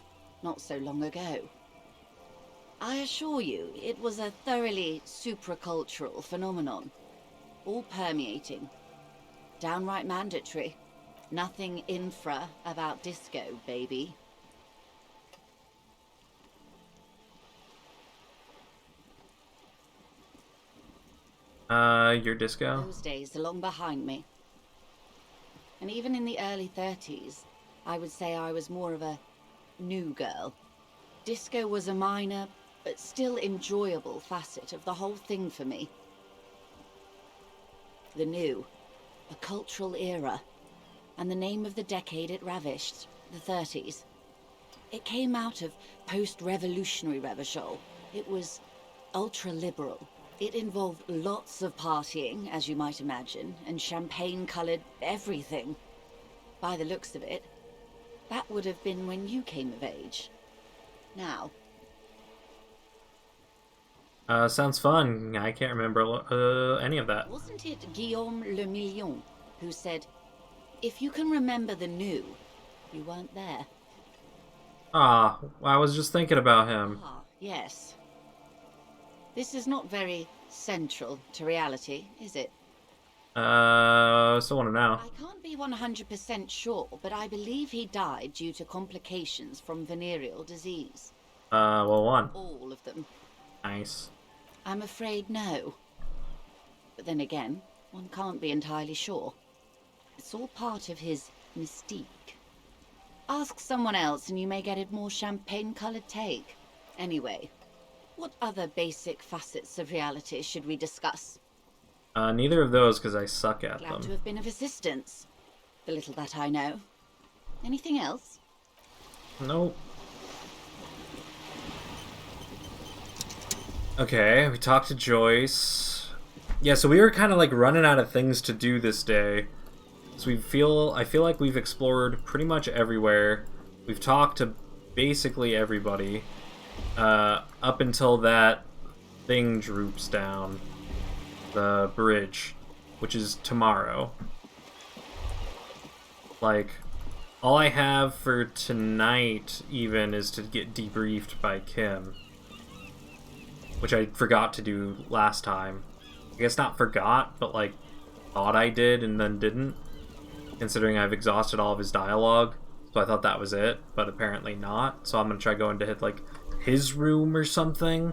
not so long ago. I assure you, it was a thoroughly supracultural phenomenon. All permeating. Downright mandatory. Nothing infra about disco, baby. Your disco? Those days are long behind me. And even in the early 30s, I would say I was more of a new girl. Disco was a minor, but still enjoyable facet of the whole thing for me. The new, a cultural era, and the name of the decade it ravished, the 30s. It came out of post-revolutionary Revachol. It was ultra-liberal. It involved lots of partying, as you might imagine, and champagne-colored everything. By the looks of it, that would have been when you came of age. Now. Sounds fun. I can't remember any of that. Wasn't it Guillaume Le Million who said, if you can remember the new, you weren't there? Ah, I was just thinking about him. Ah, yes. This is not very central to reality, is it? Still want to know. I can't be 100% sure, but I believe he died due to complications from venereal disease. Well, one. All of them. Nice. I'm afraid no. But then again, one can't be entirely sure. It's all part of his mystique. Ask someone else and you may get a more champagne-colored take. Anyway, what other basic facets of reality should we discuss? Neither of those, because I suck at Glad to them. have been of assistance. The little that I know. Anything else? Nope. Okay, we talked to Joyce. Yeah, so we were kind of like running out of things to do this day. So I feel like we've explored pretty much everywhere. We've talked to basically everybody. Up until that thing droops down. The bridge, which is tomorrow. Like, all I have for tonight, even, is to get debriefed by Kim. Which I forgot to do last time. I guess not forgot, but, like, thought I did and then didn't. Considering I've exhausted all of his dialogue. So I thought that was it, but apparently not. So I'm gonna try going to hit, like, his room or something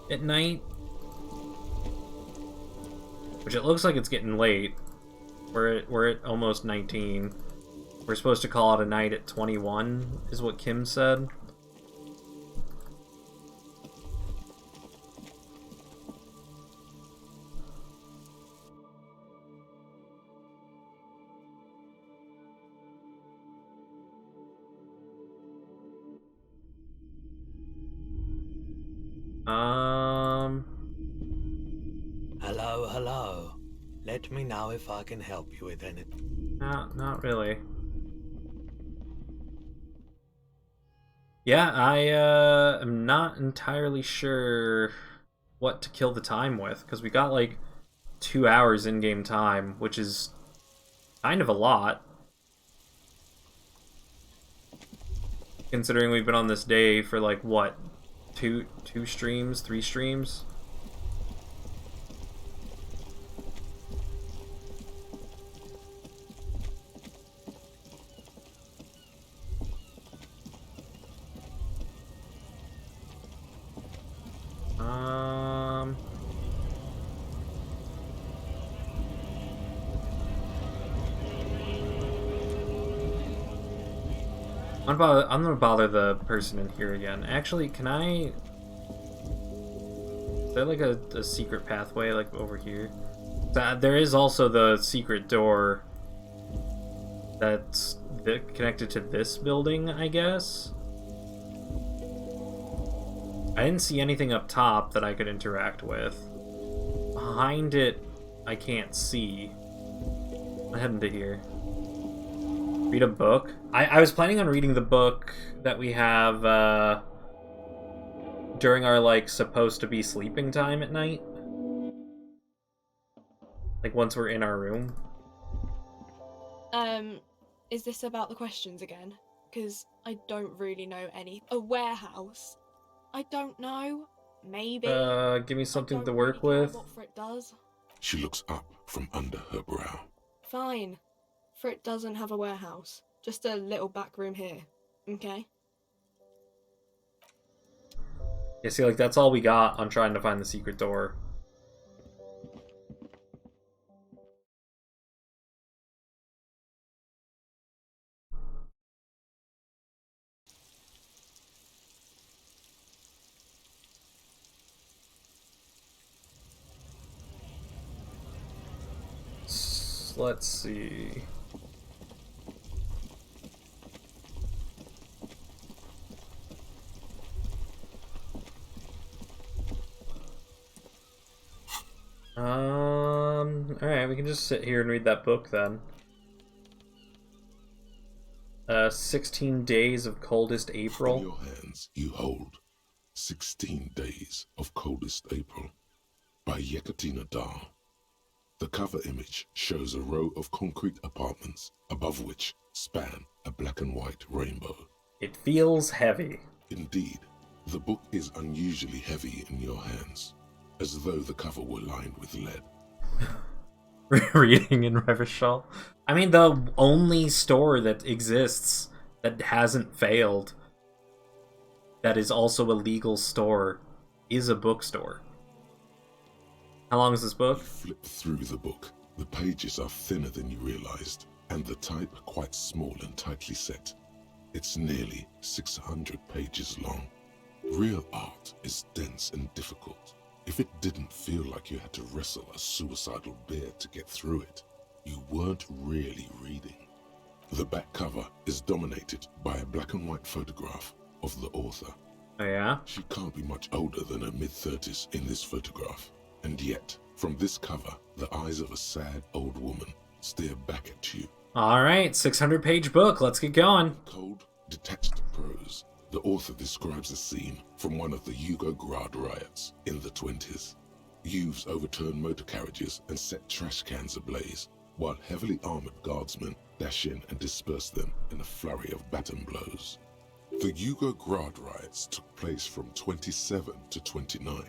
at night. Which it looks like it's getting late. We're at almost 19. We're supposed to call it a night at 21, is what Kim said. Hello, hello. Let me know if I can help you with anything. Not really. Yeah, I am not entirely sure what to kill the time with, because we got like 2 hours in-game time, which is kind of a lot. Considering we've been on this day for like, what, two streams, 3 streams? I'm gonna bother the person in here again. Actually, can I... Is there like a secret pathway like over here? There is also the secret door that's connected to this building, I guess? I didn't see anything up top that I could interact with. Behind it, I can't see. I'll head into here. Read a book? I was planning on reading the book that we have during our, like, supposed to be sleeping time at night. Like, once we're in our room. Is this about the questions again? Because I don't really know any. A warehouse? I don't know. Maybe. Give me something to I work don't really with. care what Frit does. She looks up from under her brow. Fine. Frit doesn't have a warehouse. Just a little back room here. Okay? Yeah, see, like, that's all we got on trying to find the secret door. Let's see. Alright, we can just sit here and read that book then. 16 Days of Coldest April. In your hands, you hold 16 Days of Coldest April by Yekatina Dar. The cover image shows a row of concrete apartments above which span a black and white rainbow. It feels heavy. Indeed, the book is unusually heavy in your hands, as though the cover were lined with lead. Reading in Revachol. I mean, the only store that exists that hasn't failed, that is also a legal store, is a bookstore. How long is this book? You flip through the book. The pages are thinner than you realized, and the type quite small and tightly set. It's nearly 600 pages long. Real art is dense and difficult. If it didn't feel like you had to wrestle a suicidal bear to get through it, you weren't really reading. The back cover is dominated by a black and white photograph of the author. Oh yeah? She can't be much older than her mid-30s in this photograph. And yet, from this cover, the eyes of a sad old woman stare back at you. Alright, 600-page book, let's get going. Cold, detached prose, the author describes a scene from one of the Yugograd riots in the 20s. Youths overturned motor carriages and set trash cans ablaze, while heavily armored guardsmen dash in and disperse them in a flurry of baton blows. The Yugograd riots took place from 27 to 29.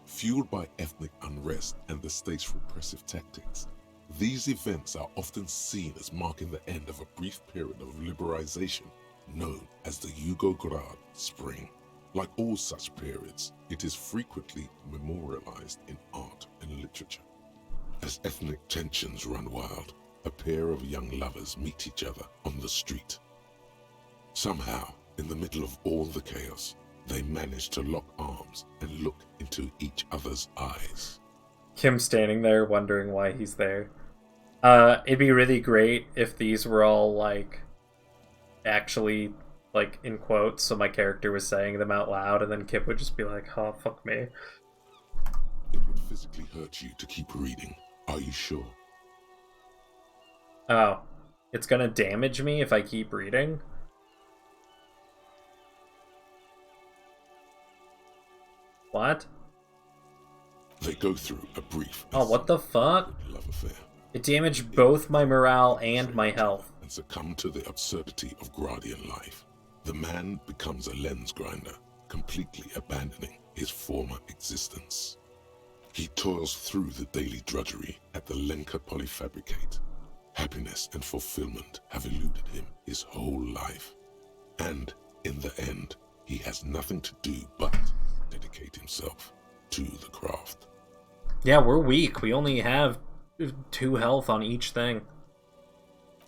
Fueled by ethnic unrest and the state's repressive tactics, these events are often seen as marking the end of a brief period of liberalization known as the Yugograd Spring. Like all such periods, it is frequently memorialized in art and literature. As ethnic tensions run wild, a pair of young lovers meet each other on the street. Somehow, in the middle of all the chaos, they manage to lock arms and look into each other's eyes. Kim standing there wondering why he's there. It'd be really great if these were all, like, actually, like, in quotes, so my character was saying them out loud, and then Kip would just be like, oh, fuck me. It would physically hurt you to keep reading. Are you sure? Oh. It's gonna damage me if I keep reading? What? They go through a brief Oh, what the fuck? love affair. It damaged both my morale and my health. And succumb to the absurdity of Gradian life. The man becomes a lens grinder, completely abandoning his former existence. He toils through the daily drudgery at the Lenka Polyfabricate. Happiness and fulfillment have eluded him his whole life. And in the end, he has nothing to do but dedicate himself to the craft. Yeah, we're weak. We only have 2 health on each thing.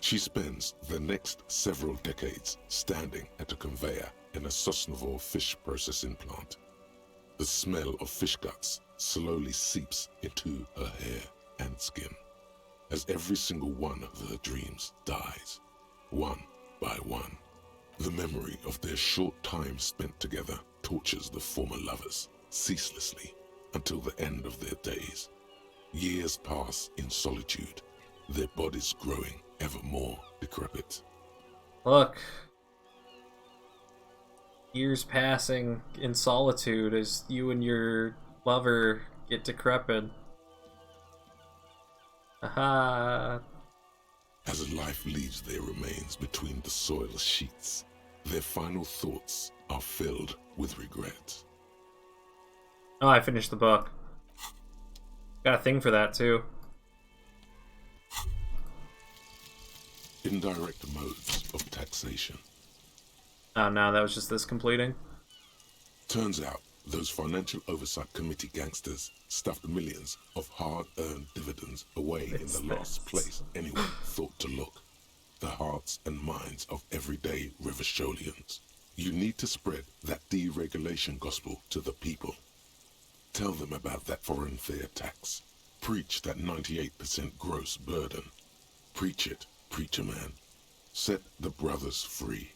She spends the next several decades standing at a conveyor in a Sosnovo fish processing plant. The smell of fish guts slowly seeps into her hair and skin as every single one of her dreams dies, one by one. The memory of their short time spent together tortures the former lovers ceaselessly until the end of their days. Years pass in solitude, their bodies growing ever more decrepit. Look. Years passing in solitude as you and your lover get decrepit. Aha. As life leaves their remains between the soil sheets, their final thoughts are filled with regret. Oh, I finished the book. Got a thing for that, too. Indirect modes of taxation. Oh, no, that was just this completing. Turns out, those Financial Oversight Committee gangsters stuffed millions of hard-earned dividends away in the last place anyone thought to look. The hearts and minds of everyday Rivasholians. You need to spread that deregulation gospel to the people. Tell them about that foreign fair tax. Preach that 98% gross burden. Preach it, preacher man. Set the brothers free.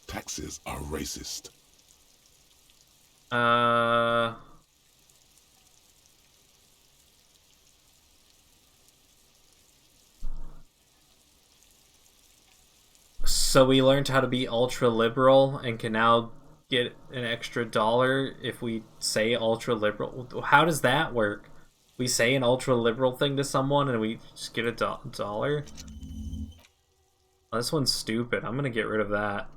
Taxes are racist. So we learned how to be ultra liberal and can now get an extra $1 if we say ultra liberal. How does that work? We say an ultra liberal thing to someone and we just get a $1? Oh, this one's stupid. I'm gonna get rid of that.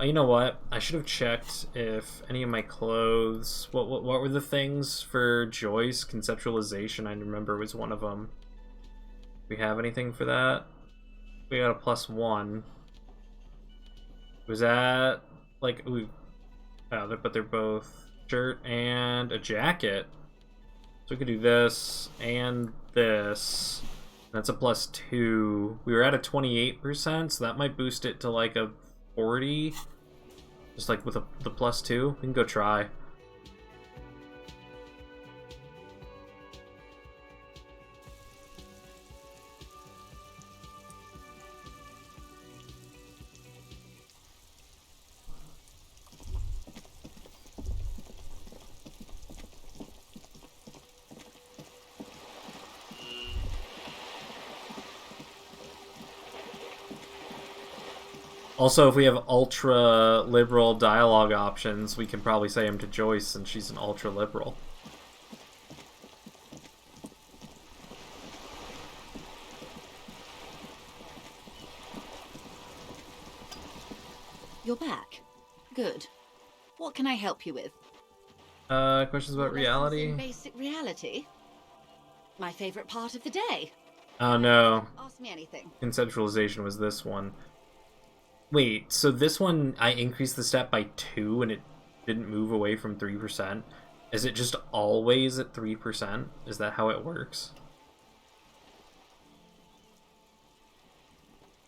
You know what? I should have checked if any of my clothes... What were the things for Joyce? Conceptualization, I remember, was one of them. Do we have anything for that? We got a +1. Was that... like... Ooh. Oh, but they're both shirt and a jacket. So we could do this and this. That's a +2. We were at a 28%, so that might boost it to like a 40, just like with the +2. We can go try. Also, if we have ultra-liberal dialogue options, we can probably say them to Joyce, since she's an ultra-liberal. You're back. Good. What can I help you with? Questions about reality? Basic reality? My favorite part of the day. Oh no. Ask me anything. Conceptualization was this one. Wait, so this one, I increased the step by 2 and it didn't move away from 3%? Is it just always at 3%? Is that how it works?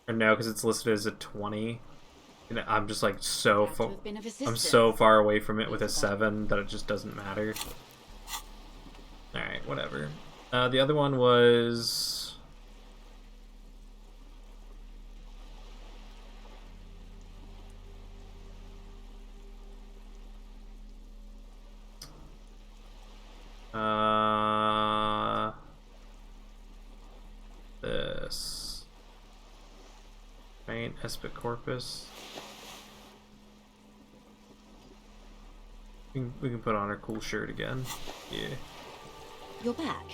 Or no, because it's listed as a 20. And I'm just like so far... I'm so far away from it with a 7 that it just doesn't matter. Alright, whatever. The other one was... This. Right, Espit Corpus. We can put on our cool shirt again. Yeah. You're back.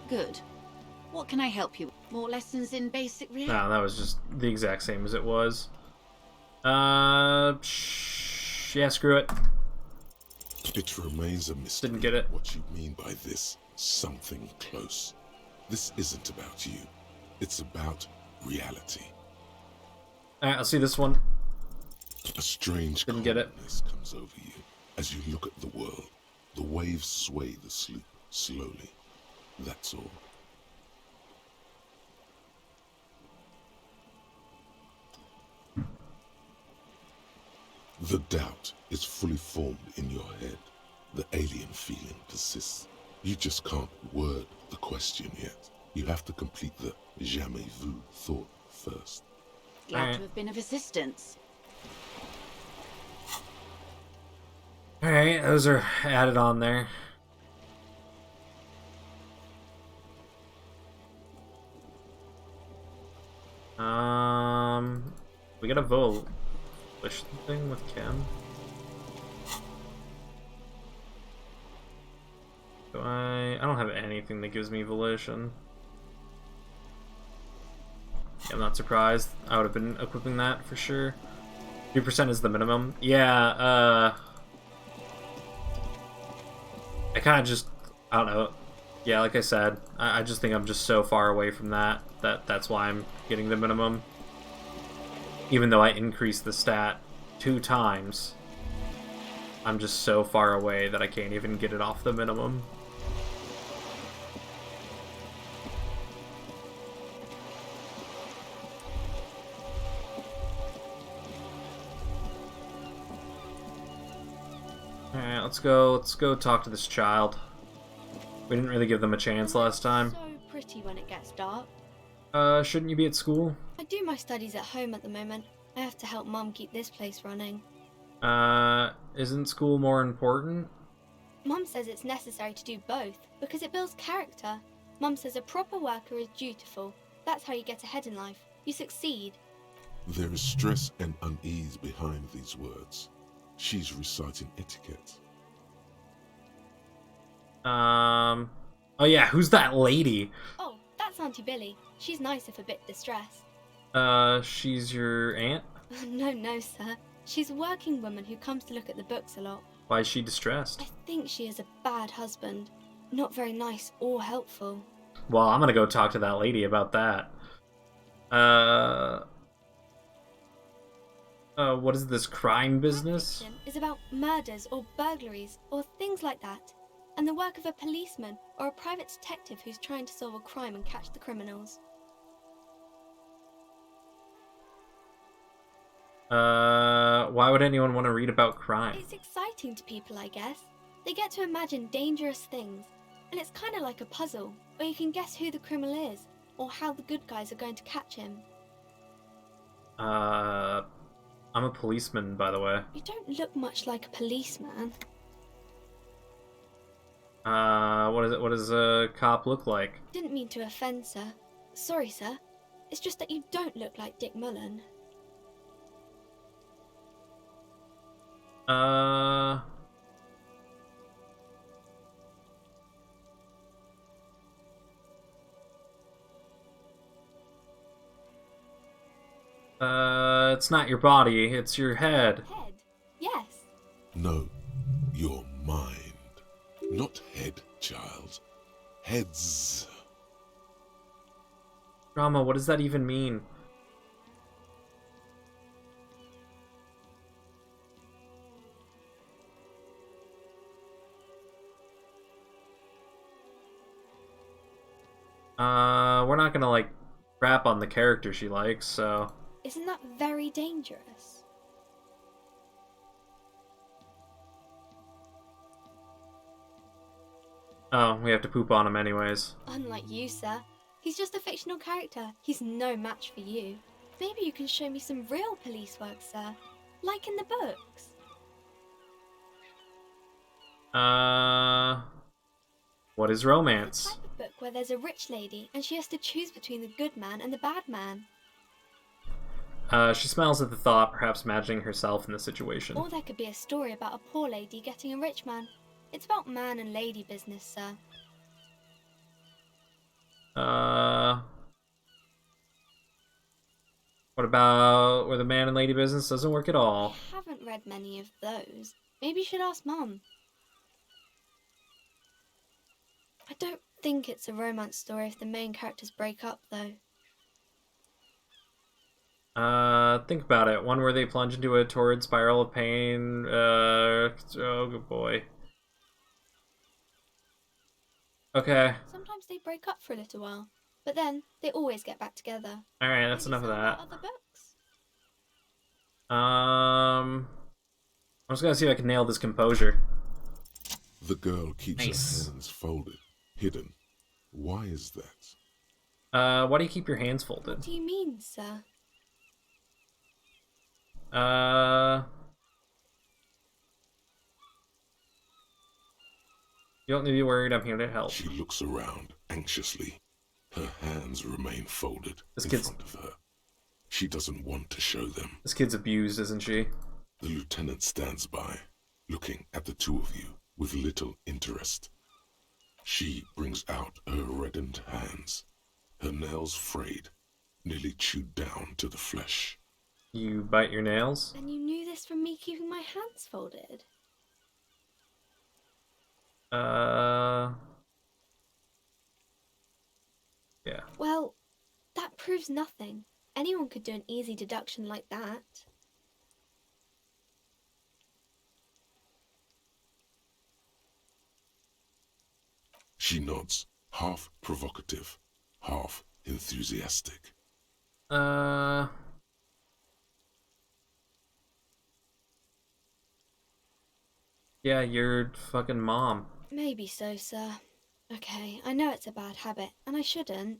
Good. What can I help you with? More lessons in basic reality? No, that was just the exact same as it was. Yeah, screw it. It remains a mystery. Didn't get it. What you mean by this something close. This isn't about you. It's about reality. Alright, I'll see this one. A strange Didn't get it. calmness comes over you as you look at the world. The waves sway the sloop slowly. That's all. The doubt is fully formed in your head. The alien feeling persists. You just can't word the question yet. You have to complete the jamais vu thought first. Glad to have been of assistance. Alright, those are added on there. We gotta vote. Wish thing with Kim. I don't have anything that gives me volition. Yeah, I'm not surprised. I would have been equipping that for sure. 3% is the minimum. Yeah, I kind of just, I don't know. Yeah, like I said, I just think I'm just so far away from that's why I'm getting the minimum. Even though I increased the stat 2 times, I'm just so far away that I can't even get it off the minimum. Alright, let's go talk to this child. We didn't really give them a chance last time. So pretty when it gets dark. Shouldn't you be at school? I do my studies at home at the moment. I have to help Mum keep this place running. Isn't school more important? Mum says it's necessary to do both because it builds character. Mum says a proper worker is dutiful. That's how you get ahead in life. You succeed. There is stress and unease behind these words. She's reciting etiquette. Oh yeah, who's that lady? Oh, that's Auntie Billy. She's nice if a bit distressed. She's your aunt? No, sir. She's a working woman who comes to look at the books a lot. Why is she distressed? I think she is a bad husband. Not very nice or helpful. Well, I'm gonna go talk to that lady about that. What is this crime business? Fiction is about murders or burglaries or things like that, and the work of a policeman or a private detective who's trying to solve a crime and catch the criminals. Why would anyone want to read about crime? It's exciting to people, I guess. They get to imagine dangerous things, and it's kind of like a puzzle, where you can guess who the criminal is, or how the good guys are going to catch him. I'm a policeman, by the way. You don't look much like a policeman. What does a cop look like? Didn't mean to offend, sir. Sorry, sir. It's just that you don't look like Dick Mullen. It's not your body, it's your head. Head? Yes. No, your mind. Not head, child. Heads. Drama, what does that even mean? We're not gonna, like, crap on the character she likes, so... Isn't that very dangerous? Oh, we have to poop on him anyways. Unlike you, sir. He's just a fictional character. He's no match for you. Maybe you can show me some real police work, sir. Like in the books. What is romance? The type of book where there's a rich lady and she has to choose between the good man and the bad man. She smiles at the thought, perhaps imagining herself in the situation. Or there could be a story about a poor lady getting a rich man. It's about man and lady business, sir. What about where the man and lady business doesn't work at all? I haven't read many of those. Maybe you should ask Mum. I don't think it's a romance story if the main characters break up, though. Think about it. One where they plunge into a torrid spiral of pain. Oh, good boy. Okay. Sometimes they break up for a little while, but then they always get back together. Alright, that's Maybe enough of some that. other books? I'm just gonna see if I can nail this composure. The girl keeps Nice. her hands folded, hidden. Why is that? Why do you keep your hands folded? What do you mean, sir? You don't need to be worried, I'm here to help. She looks around anxiously. Her hands remain folded This in kid's- front of her. She doesn't want to show them. This kid's abused, isn't she? The lieutenant stands by, looking at the two of you with little interest. She brings out her reddened hands, her nails frayed, nearly chewed down to the flesh. You bite your nails? And you knew this from me keeping my hands folded? Yeah. Well, that proves nothing. Anyone could do an easy deduction like that. She nods, half provocative, half enthusiastic. Yeah, your fucking mom. Maybe so, sir. Okay, I know it's a bad habit, and I shouldn't.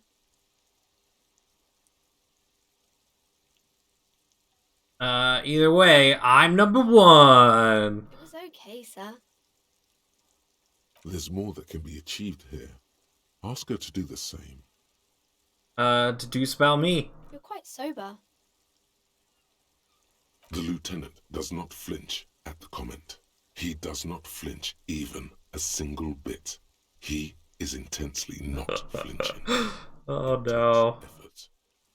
Either way, I'm number one. It was okay, sir. There's more that can be achieved here. Ask her to do the same. Deduce about me. You're quite sober. The lieutenant does not flinch at the comment. He does not flinch even a single bit. He is intensely not flinching. Oh no. Effort.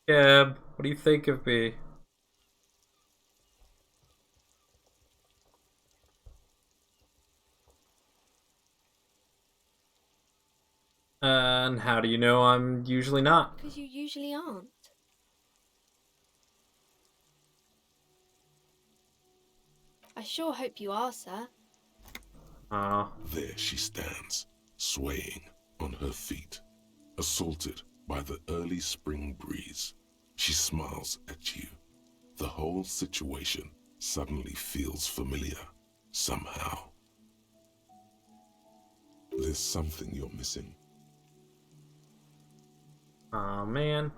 Gab, what do you think of me? And how do you know I'm usually not? Because you usually aren't. I sure hope you are, sir. Oh. There she stands, swaying on her feet, assaulted by the early spring breeze. She smiles at you. The whole situation suddenly feels familiar, somehow. There's something you're missing. Oh man.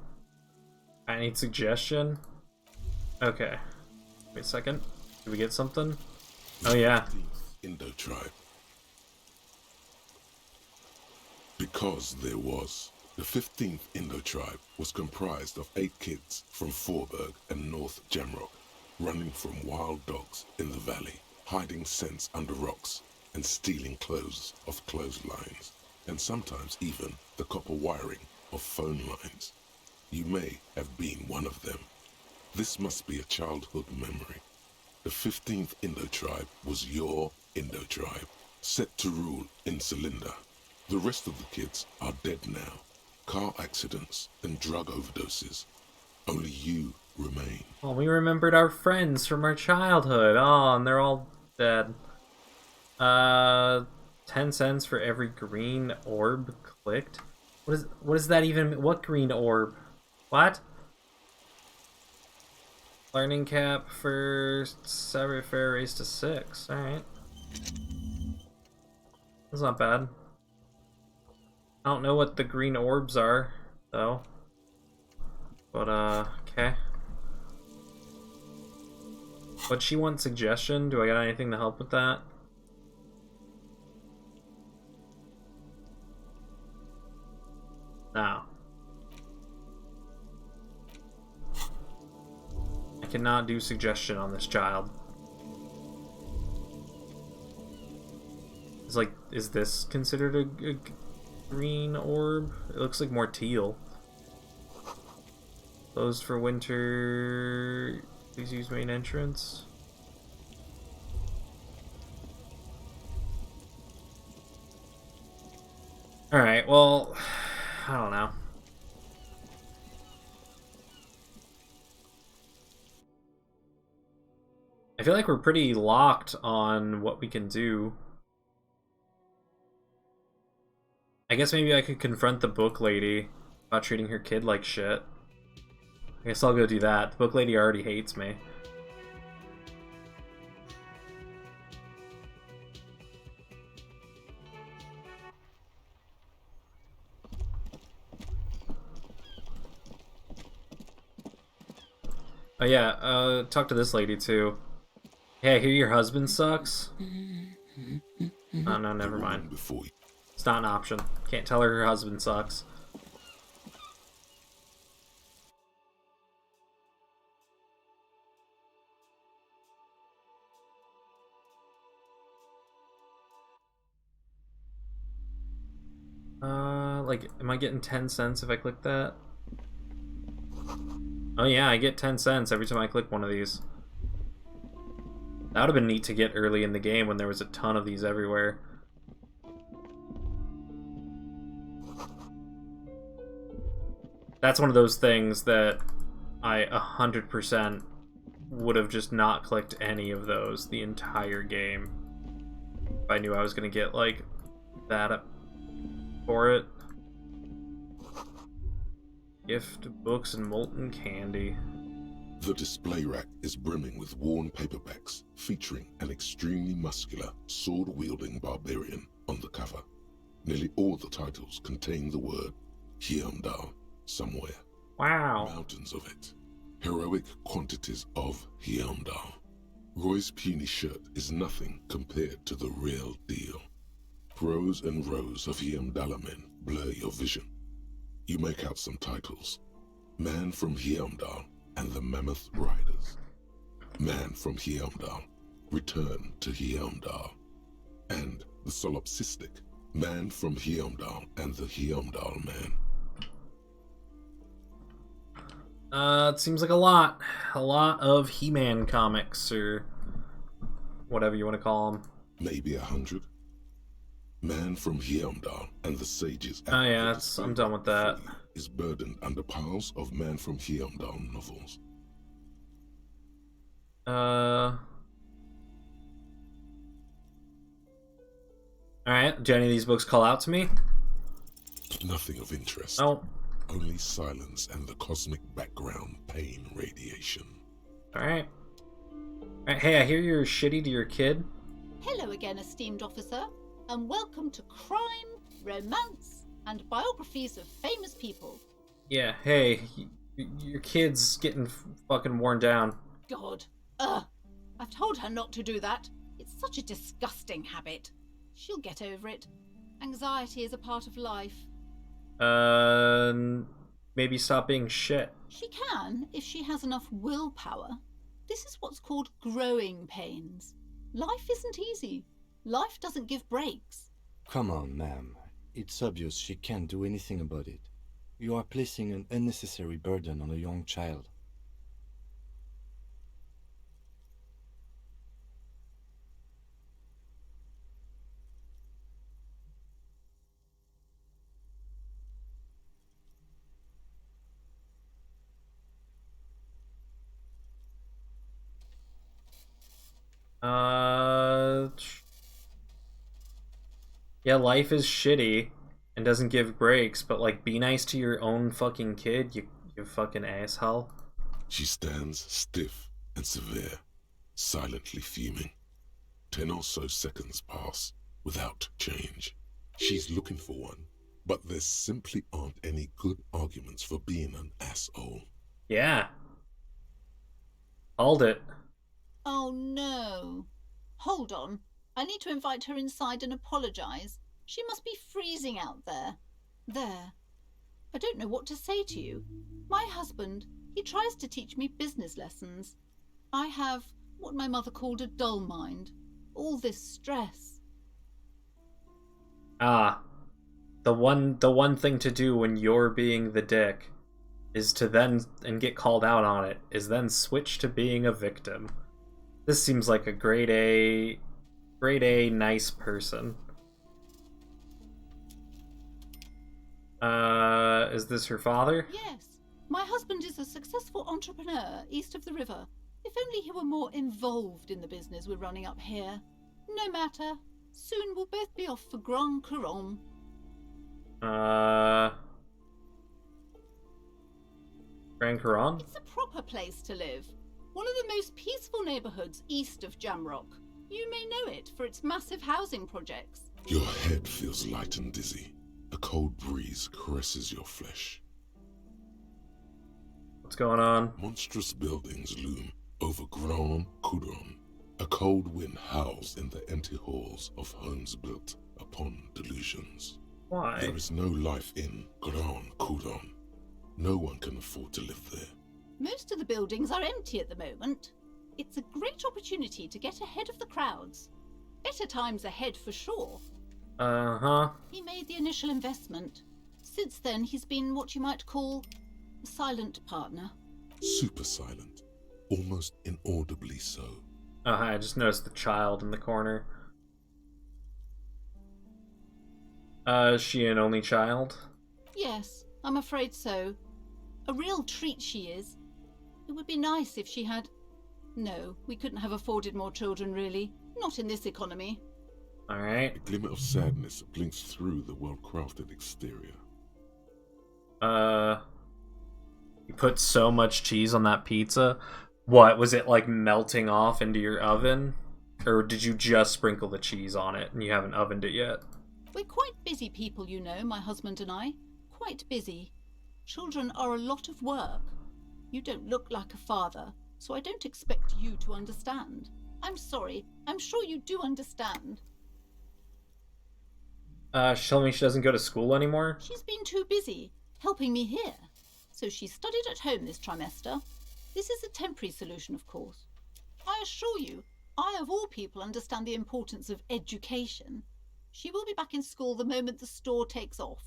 I need suggestion. Okay. Wait a second. Did we get something? Oh yeah. Indo tribe. Because there was. The 15th Indo tribe was comprised of 8 kids from Forberg and North Jamrock, running from wild dogs in the valley, hiding scents under rocks, and stealing clothes off clotheslines, and sometimes even the copper wiring of phone lines. You may have been one of them. This must be a childhood memory. The 15th Indo tribe was your Indo tribe, set to rule in Cylinder. The rest of the kids are dead now. Car accidents and drug overdoses. Only you remain. Oh, we remembered our friends from our childhood. Oh, and they're all dead. 10 cents for every green orb clicked. What is that even? What green orb? What? Learning cap for fair raise to 6. Alright. That's not bad. I don't know what the green orbs are, though. But, okay. But she wants suggestion. Do I got anything to help with that? No. I cannot do suggestion on this child. It's like, is this considered a green orb? It looks like more teal. Closed for winter. Please use main entrance. Alright, well, I don't know. I feel like we're pretty locked on what we can do. I guess maybe I could confront the book lady about treating her kid like shit. I guess I'll go do that. The book lady already hates me. Oh yeah, talk to this lady too. Hey, I hear your husband sucks. Oh no, never mind. It's not an option. Can't tell her her husband sucks. Like, am I getting 10 cents if I click that? Oh yeah, I get 10 cents every time I click one of these. That would have been neat to get early in the game when there was a ton of these everywhere. That's one of those things that I 100% would have just not clicked any of those the entire game. If I knew I was going to get, like, that up for it. Gift, books, and molten candy. The display rack is brimming with worn paperbacks featuring an extremely muscular, sword-wielding barbarian on the cover. Nearly all the titles contain the word Hyundai somewhere. Wow. Mountains of it. Heroic quantities of Hyundai. Roy's puny shirt is nothing compared to the real deal. Rows and rows of Hyundai men blur your vision. You make out some titles. Man from Hyundai and the Mammoth Riders. Man from Hyundai, Return to Hyundai. And the solipsistic Man from Hyundai and the Hyundai Man. It seems like a lot. A lot of He-Man comics, or whatever you want to call them. Maybe 100. Man from Hyundai and the sages. Oh yeah, I'm done with that. Is burdened under piles of Man from Hyundai novels. Alright, do any of these books call out to me? Nothing of interest. Oh. Only silence and the cosmic background pain radiation. Alright. Alright, hey, I hear you're shitty to your kid. Hello again, esteemed officer, and welcome to Crime, Romance, and Biographies of Famous People. Yeah, hey, your kid's getting fucking worn down. God. I've told her not to do that. It's such a disgusting habit. She'll get over it. Anxiety is a part of life. Maybe stop being shit. She can, if she has enough willpower. This is what's called growing pains. Life isn't easy. Life doesn't give breaks. Come on, ma'am. It's obvious she can't do anything about it. You are placing an unnecessary burden on a young child. Yeah, life is shitty and doesn't give breaks, but, like, be nice to your own fucking kid, you fucking asshole. She stands stiff and severe, silently fuming. 10 or so seconds pass without change. She's looking for one, but there simply aren't any good arguments for being an asshole. Yeah. Hold it. Oh no. Hold on. I need to invite her inside and apologize. She must be freezing out there. There. I don't know what to say to you. My husband, he tries to teach me business lessons. I have what my mother called a dull mind. All this stress. Ah. The one thing to do when you're being the dick is to then, and get called out on it, is then switch to being a victim. This seems like a grade A nice person. Is this her father? Yes. My husband is a successful entrepreneur east of the river. If only he were more involved in the business we're running up here. No matter. Soon we'll both be off for Grand Couronne. Grand Couronne? It's a proper place to live. One of the most peaceful neighborhoods east of Jamrock. You may know it for its massive housing projects. Your head feels light and dizzy. A cold breeze caresses your flesh. What's going on? Monstrous buildings loom over Grand Couronne. A cold wind howls in the empty halls of homes built upon delusions. Why? There is no life in Grand Couronne. No one can afford to live there. Most of the buildings are empty at the moment. It's a great opportunity to get ahead of the crowds. Better times ahead for sure. Uh-huh. He made the initial investment. Since then, he's been what you might call a silent partner. Super silent. Almost inaudibly so. I just noticed the child in the corner. Is she an only child? Yes, I'm afraid so. A real treat she is. It would be nice if she had... No, we couldn't have afforded more children, really. Not in this economy. Alright. A glimmer of sadness blinks through the well-crafted exterior. You put so much cheese on that pizza. What, was it like melting off into your oven? Or did you just sprinkle the cheese on it and you haven't ovened it yet? We're quite busy people, you know, my husband and I. Quite busy. Children are a lot of work. You don't look like a father, so I don't expect you to understand. I'm sorry. I'm sure you do understand. She told me she doesn't go to school anymore? She's been too busy helping me here. So she studied at home this trimester. This is a temporary solution, of course. I assure you, I of all people understand the importance of education. She will be back in school the moment the store takes off.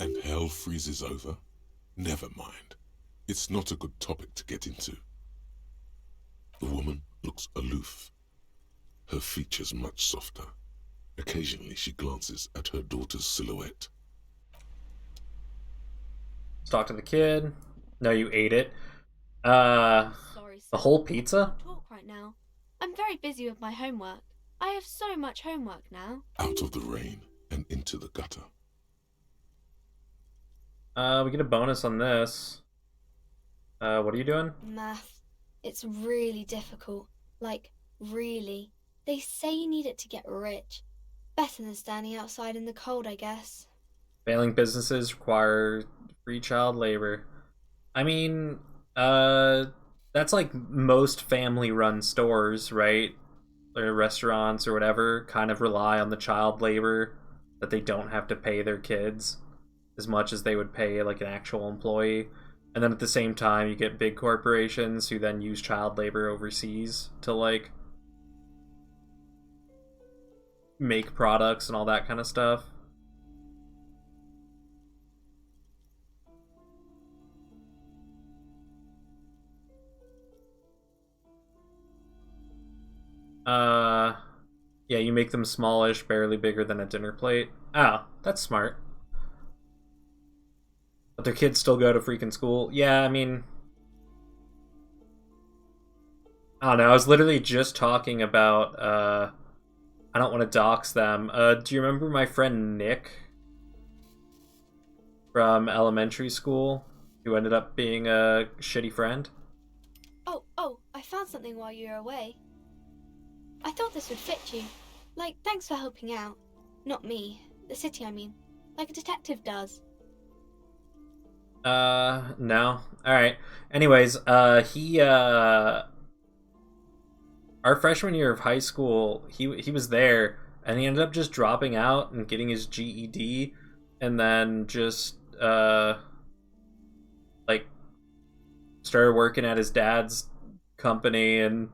And hell freezes over? Never mind. It's not a good topic to get into. The woman looks aloof. Her features much softer. Occasionally she glances at her daughter's silhouette. Let's talk to the kid. No, you ate it. Sorry, sir. The whole I pizza? can't talk right now. I'm very busy with my homework. I have so much homework now. Out of the rain and into the gutter. We get a bonus on this. What are you doing? Math. It's really difficult. Like, really. They say you need it to get rich. Better than standing outside in the cold, I guess. Failing businesses require free child labor. I mean, that's like most family-run stores, right? Or restaurants or whatever kind of rely on the child labor that they don't have to pay their kids as much as they would pay like an actual employee. And then at the same time, you get big corporations who then use child labor overseas to like make products and all that kind of stuff. Yeah, you make them smallish, barely bigger than a dinner plate. Oh, that's smart. But their kids still go to freaking school. Yeah, I mean, I don't know. I was literally just talking about, I don't want to dox them. Do you remember my friend Nick from elementary school who ended up being a shitty friend? Oh, I found something while you were away. I thought this would fit you. Like, thanks for helping out. Not me. The city, I mean. Like a detective does. No. Alright. Anyways, our freshman year of high school, he was there, and he ended up just dropping out and getting his GED, and then just, like, started working at his dad's company, and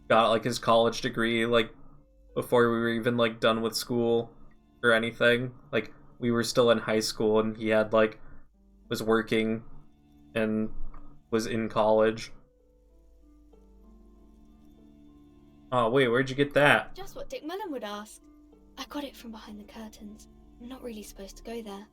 got, like, his college degree, like, before we were even, like, done with school or anything. Like, we were still in high school, and he had, like, was working and was in college. Oh, wait, where'd you get that? Just what Dick Mullen would ask. I got it from behind the curtains. I'm not really supposed to go there.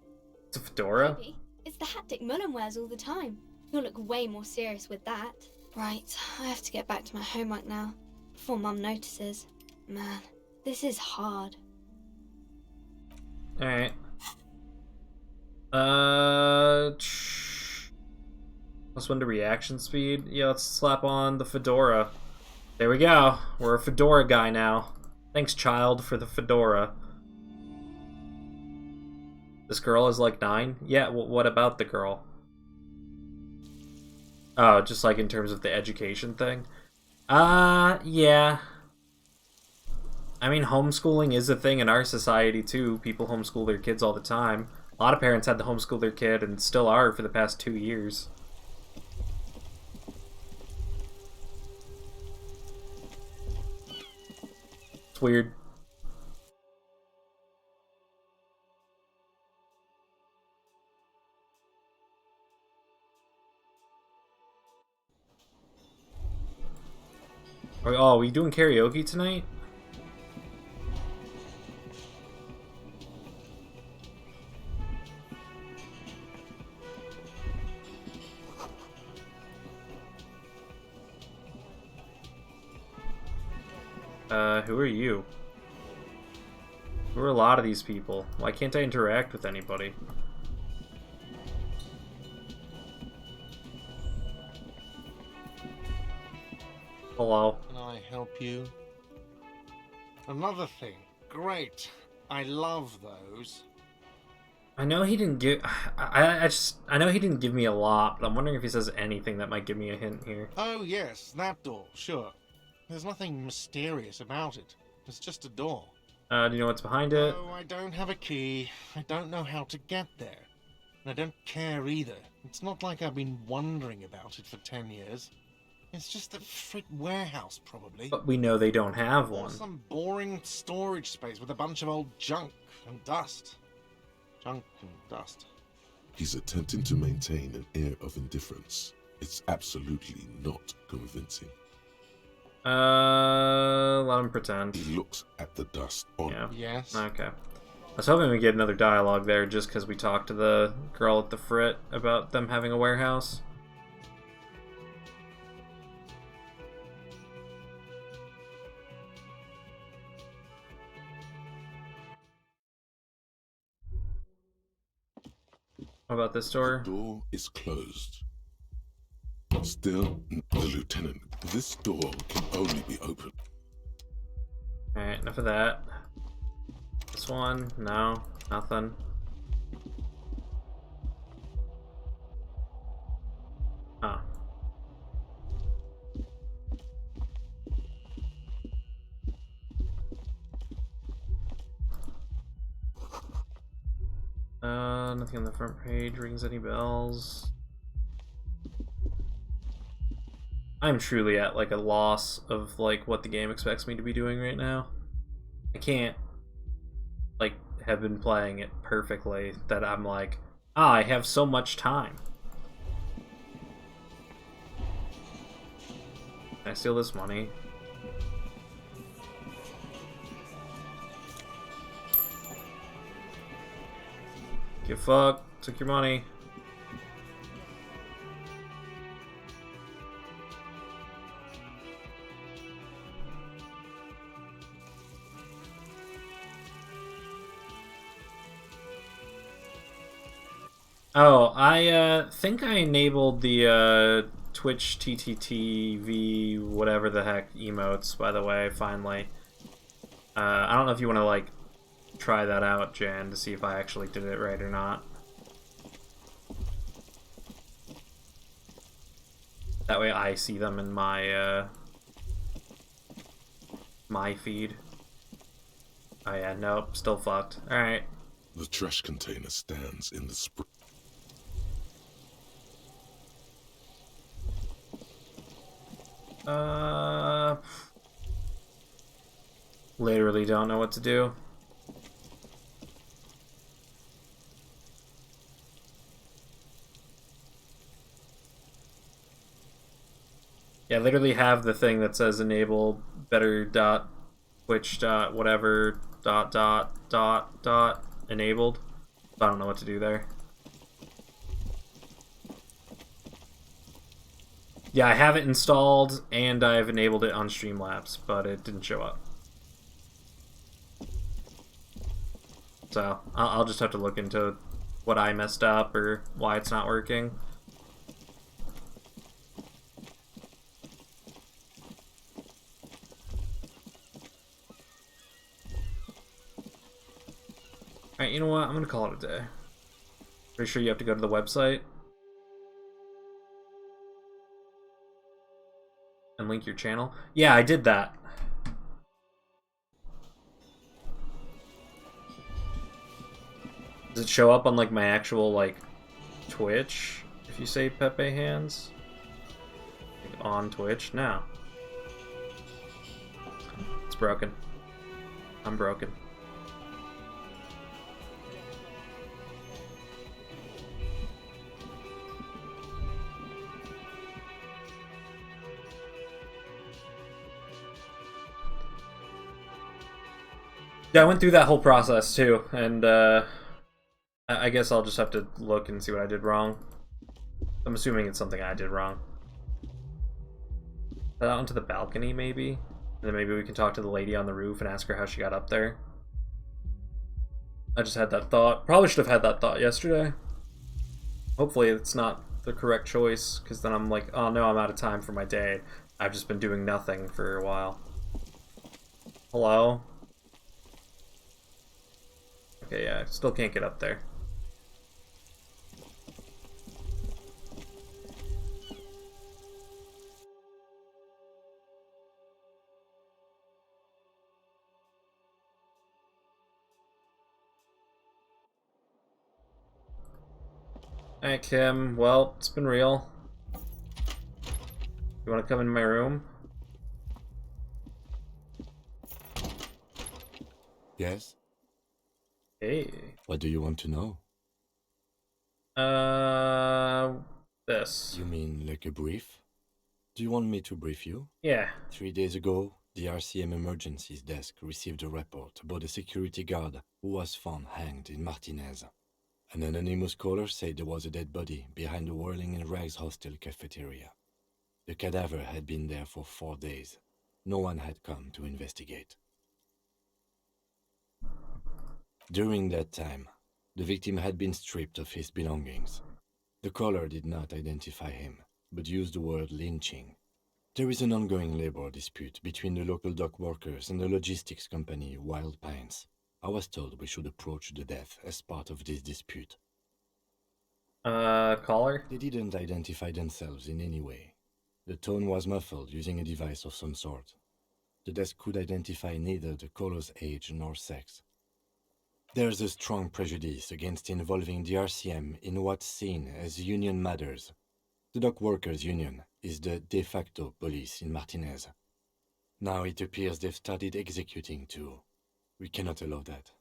It's a fedora? Maybe. It's the hat Dick Mullen wears all the time. You'll look way more serious with that. Right, I have to get back to my homework now, before Mum notices. Man, this is hard. Alright. +1 to reaction speed. Yeah, let's slap on the fedora. There we go. We're a fedora guy now. Thanks, child, for the fedora. This girl is like 9? Yeah, what about the girl? Oh, just like in terms of the education thing? Yeah. I mean, homeschooling is a thing in our society, too. People homeschool their kids all the time. A lot of parents had to homeschool their kid, and still are for the past 2 years. It's weird. Oh, are we doing karaoke tonight? Who are you? Who are a lot of these people? Why can't I interact with anybody? Hello. Can I help you? Another thing. Great. I love those. I know he didn't give... I know he didn't give me a lot, but I'm wondering if he says anything that might give me a hint here. Oh, yes, that door, sure. There's nothing mysterious about it. It's just a door. Do you know what's behind it? Oh, I don't have a key. I don't know how to get there. And I don't care either. It's not like I've been wondering about it for 10 years. It's just a frick warehouse, probably. But we know they don't have Or one. some boring storage space with a bunch of old junk and dust. Junk and dust. He's attempting to maintain an air of indifference. It's absolutely not convincing. Let him pretend. He looks at the dust on. Yeah. Yes. Okay. I was hoping we'd get another dialogue there just because we talked to the girl at the Frit about them having a warehouse. What about this door? The door is closed. Still, the lieutenant, this door can only be opened. Alright, enough of that. This one? No, nothing. Oh. Nothing on the front page rings any bells. I'm truly at like a loss of like what the game expects me to be doing right now. I can't like have been playing it perfectly that I'm like, I have so much time. Can I steal this money? Get fucked. Took your money. Oh, I think I enabled the Twitch TTTV whatever the heck emotes, by the way, finally. I don't know if you want to like try that out, Jan, to see if I actually did it right or not. That way I see them in my my feed. Oh yeah, nope, still fucked. Alright. The trash container stands in the spring. Literally don't know what to do. Yeah, I literally have the thing that says enable better dot Twitch whatever enabled. I don't know what to do there. Yeah, I have it installed, and I've enabled it on Streamlabs, but it didn't show up. So, I'll just have to look into what I messed up or why it's not working. Alright, you know what? I'm gonna call it a day. Pretty sure you have to go to the website and link your channel. Yeah, I did that. Does it show up on like my actual like Twitch if you say Pepe Hands? Like, on Twitch? No. It's broken. I'm broken. Yeah, I went through that whole process too, and I guess I'll just have to look and see what I did wrong. I'm assuming it's something I did wrong. Out onto the balcony, maybe? And then maybe we can talk to the lady on the roof and ask her how she got up there. I just had that thought. Probably should have had that thought yesterday. Hopefully it's not the correct choice, because then I'm like, oh no, I'm out of time for my day. I've just been doing nothing for a while. Hello? Okay, yeah, I still can't get up there. Alright, Kim. Well, it's been real. You want to come in my room? Yes? Hey. What do you want to know? This. You mean like a brief? Do you want me to brief you? Yeah. 3 days ago, the RCM Emergencies Desk received a report about a security guard who was found hanged in Martinez. An anonymous caller said there was a dead body behind the Whirling in Rags hostel cafeteria. The cadaver had been there for 4 days. No one had come to investigate. During that time, the victim had been stripped of his belongings. The caller did not identify him, but used the word lynching. There is an ongoing labor dispute between the local dock workers and the logistics company Wild Pines. I was told we should approach the death as part of this dispute. Caller? They didn't identify themselves in any way. The tone was muffled using a device of some sort. The desk could identify neither the caller's age nor sex. There's a strong prejudice against involving the RCM in what's seen as union matters. The dock workers' union is the de facto police in Martinez. Now it appears they've started executing too. We cannot allow that.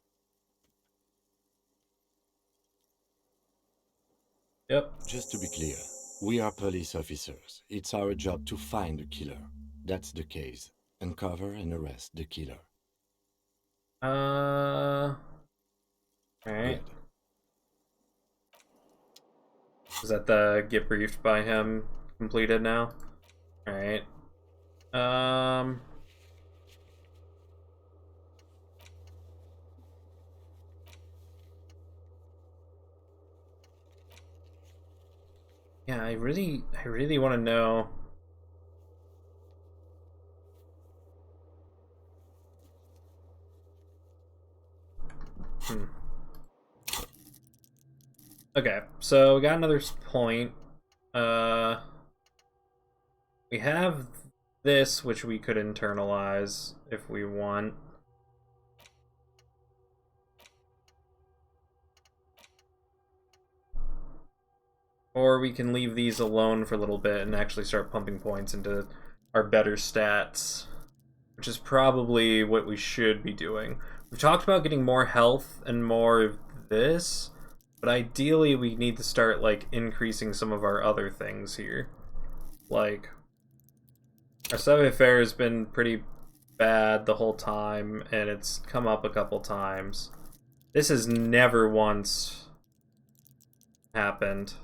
Yep. Just to be clear, we are police officers. It's our job to find the killer. That's the case. Uncover and arrest the killer. Alright. Good. Is that the get briefed by him completed now? Alright. Yeah, I really want to know. Okay, so we got another point. We have this, which we could internalize if we want. Or we can leave these alone for a little bit and actually start pumping points into our better stats, which is probably what we should be doing. We've talked about getting more health and more of this, but ideally we need to start, like, increasing some of our other things here. Like, our savoir-faire has been pretty bad the whole time, and it's come up a couple times. This has never once happened.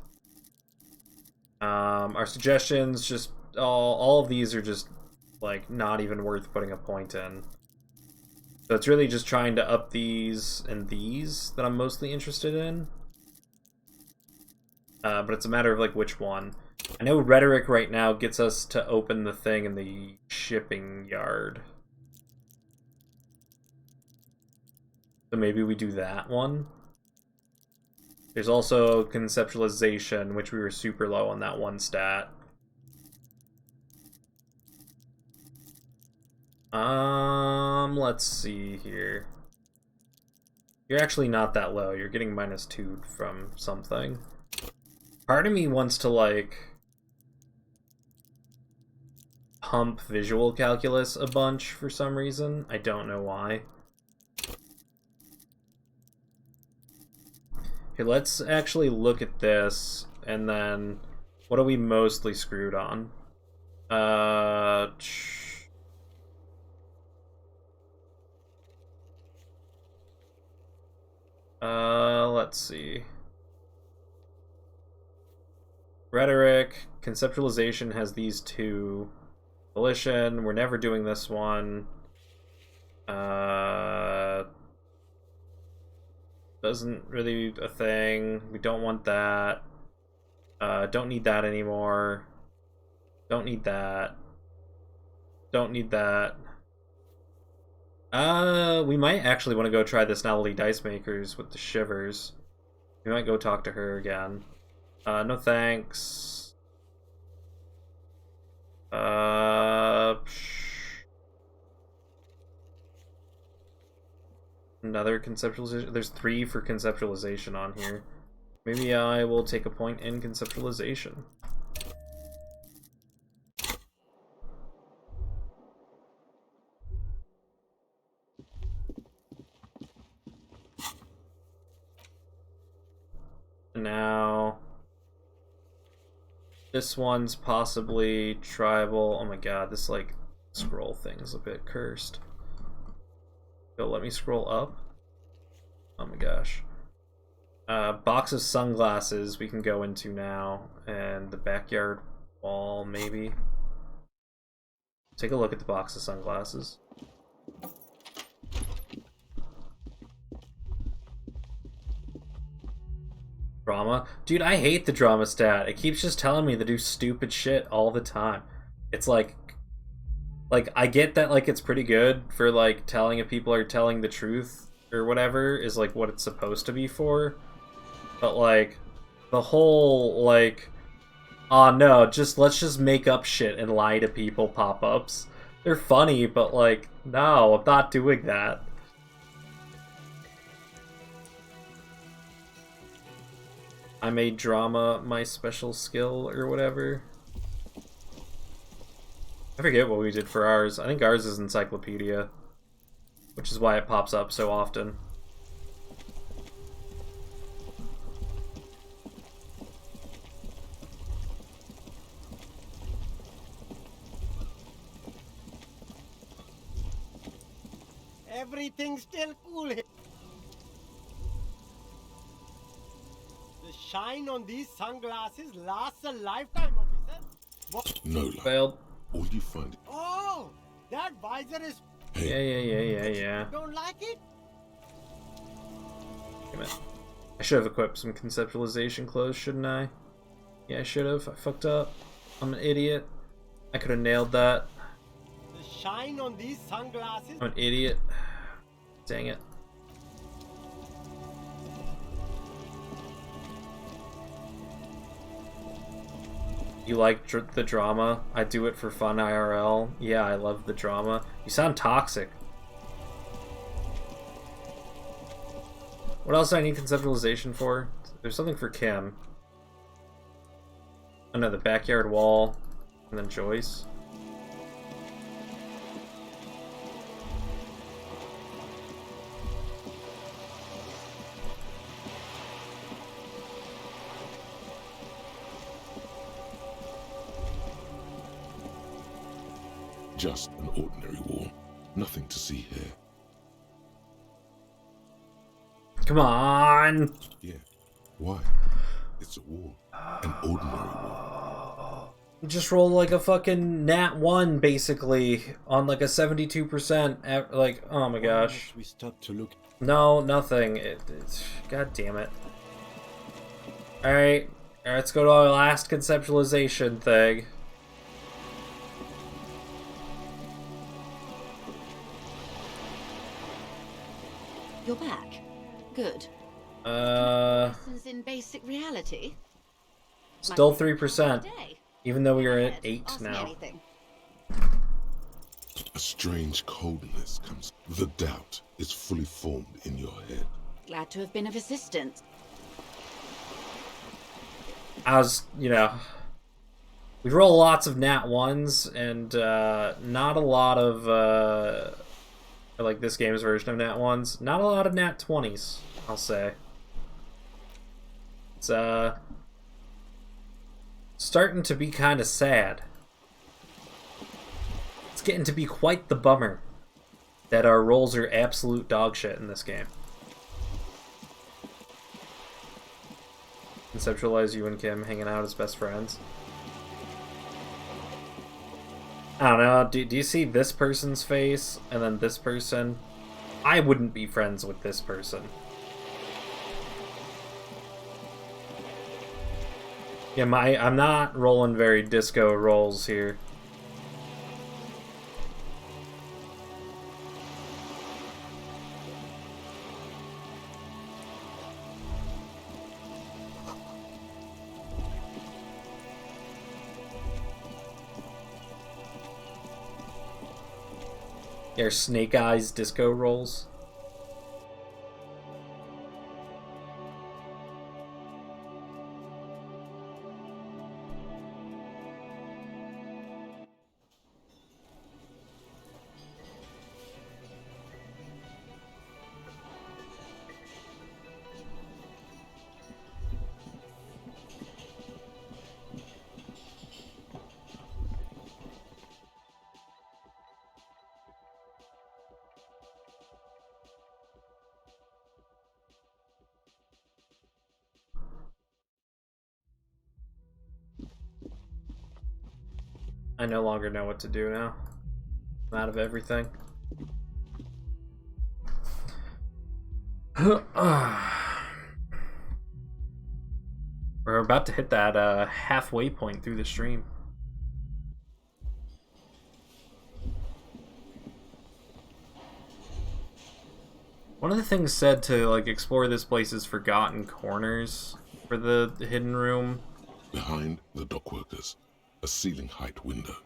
Our suggestions, just all of these are just like not even worth putting a point in. So it's really just trying to up these and these that I'm mostly interested in. But it's a matter of like which one. I know rhetoric right now gets us to open the thing in the shipping yard. So maybe we do that one. There's also conceptualization, which we were super low on that one stat. Let's see here. You're actually not that low. You're getting -2 from something. Part of me wants to, like, pump visual calculus a bunch for some reason. I don't know why. Okay, let's actually look at this, and then what are we mostly screwed on? Let's see. Rhetoric, conceptualization has these two. Volition, we're never doing this one. Doesn't really a thing. We don't want that. Don't need that anymore. Don't need that. Don't need that. We might actually want to go try this Novelty Dice Makers with the shivers. We might go talk to her again. No thanks. Another conceptualization. There's 3 for conceptualization on here. Maybe I will take a point in conceptualization. Now, this one's possibly tribal. Oh my god, this like scroll thing's a bit cursed. Yo, let me scroll up. Oh my gosh. Box of sunglasses we can go into now, and the backyard wall maybe. Take a look at the box of sunglasses. Drama? Dude, I hate the drama stat. It keeps just telling me to do stupid shit all the time. It's like I get that like it's pretty good for like telling if people are telling the truth or whatever is like what it's supposed to be for. But like the whole like no, let's just make up shit and lie to people pop-ups. They're funny, but like no, I'm not doing that. I made drama my special skill or whatever. I forget what we did for ours. I think ours is encyclopedia, which is why it pops up so often. Everything's still cool here. The shine on these sunglasses lasts a lifetime, officer. What? No luck. Failed. All you find. Oh, that visor is. Hey. Yeah. Don't like it? Damn it. I should have equipped some conceptualization clothes, shouldn't I? Yeah, I should have. I fucked up. I'm an idiot. I could have nailed that. The shine on these sunglasses. I'm an idiot. Dang it. You like the drama? I do it for fun IRL. Yeah, I love the drama. You sound toxic. What else do I need conceptualization for? There's something for Kim. Oh no, the backyard wall. And then Joyce. Just an ordinary wall. Nothing to see here. Come on! Yeah. Why? It's a wall. An ordinary wall. Just roll like a fucking nat 1, basically, on like a 72%. Like, oh my gosh. We stop to look. No, nothing. God damn it. Alright, let's go to our last conceptualization thing. You're back. Good. Lessons in basic reality. Still 3%, even though we are at 8 Ask me now. anything. A strange coldness comes. The doubt is fully formed in your head. Glad to have been of assistance. As, you know, we roll lots of nat 1s, and not a lot of, like this game's version of nat 1s, not a lot of nat 20s, I'll say. It's, starting to be kind of sad. It's getting to be quite the bummer that our rolls are absolute dog shit in this game. Conceptualize you and Kim hanging out as best friends. I don't know, do you see this person's face and then this person? I wouldn't be friends with this person. Yeah, I'm not rolling very disco rolls here. They're Snake Eyes disco rolls. I no longer know what to do now. I'm out of everything. We're about to hit that halfway point through the stream. One of the things said to like explore this place's forgotten corners for the hidden room. Behind the dockworkers, a ceiling-height window.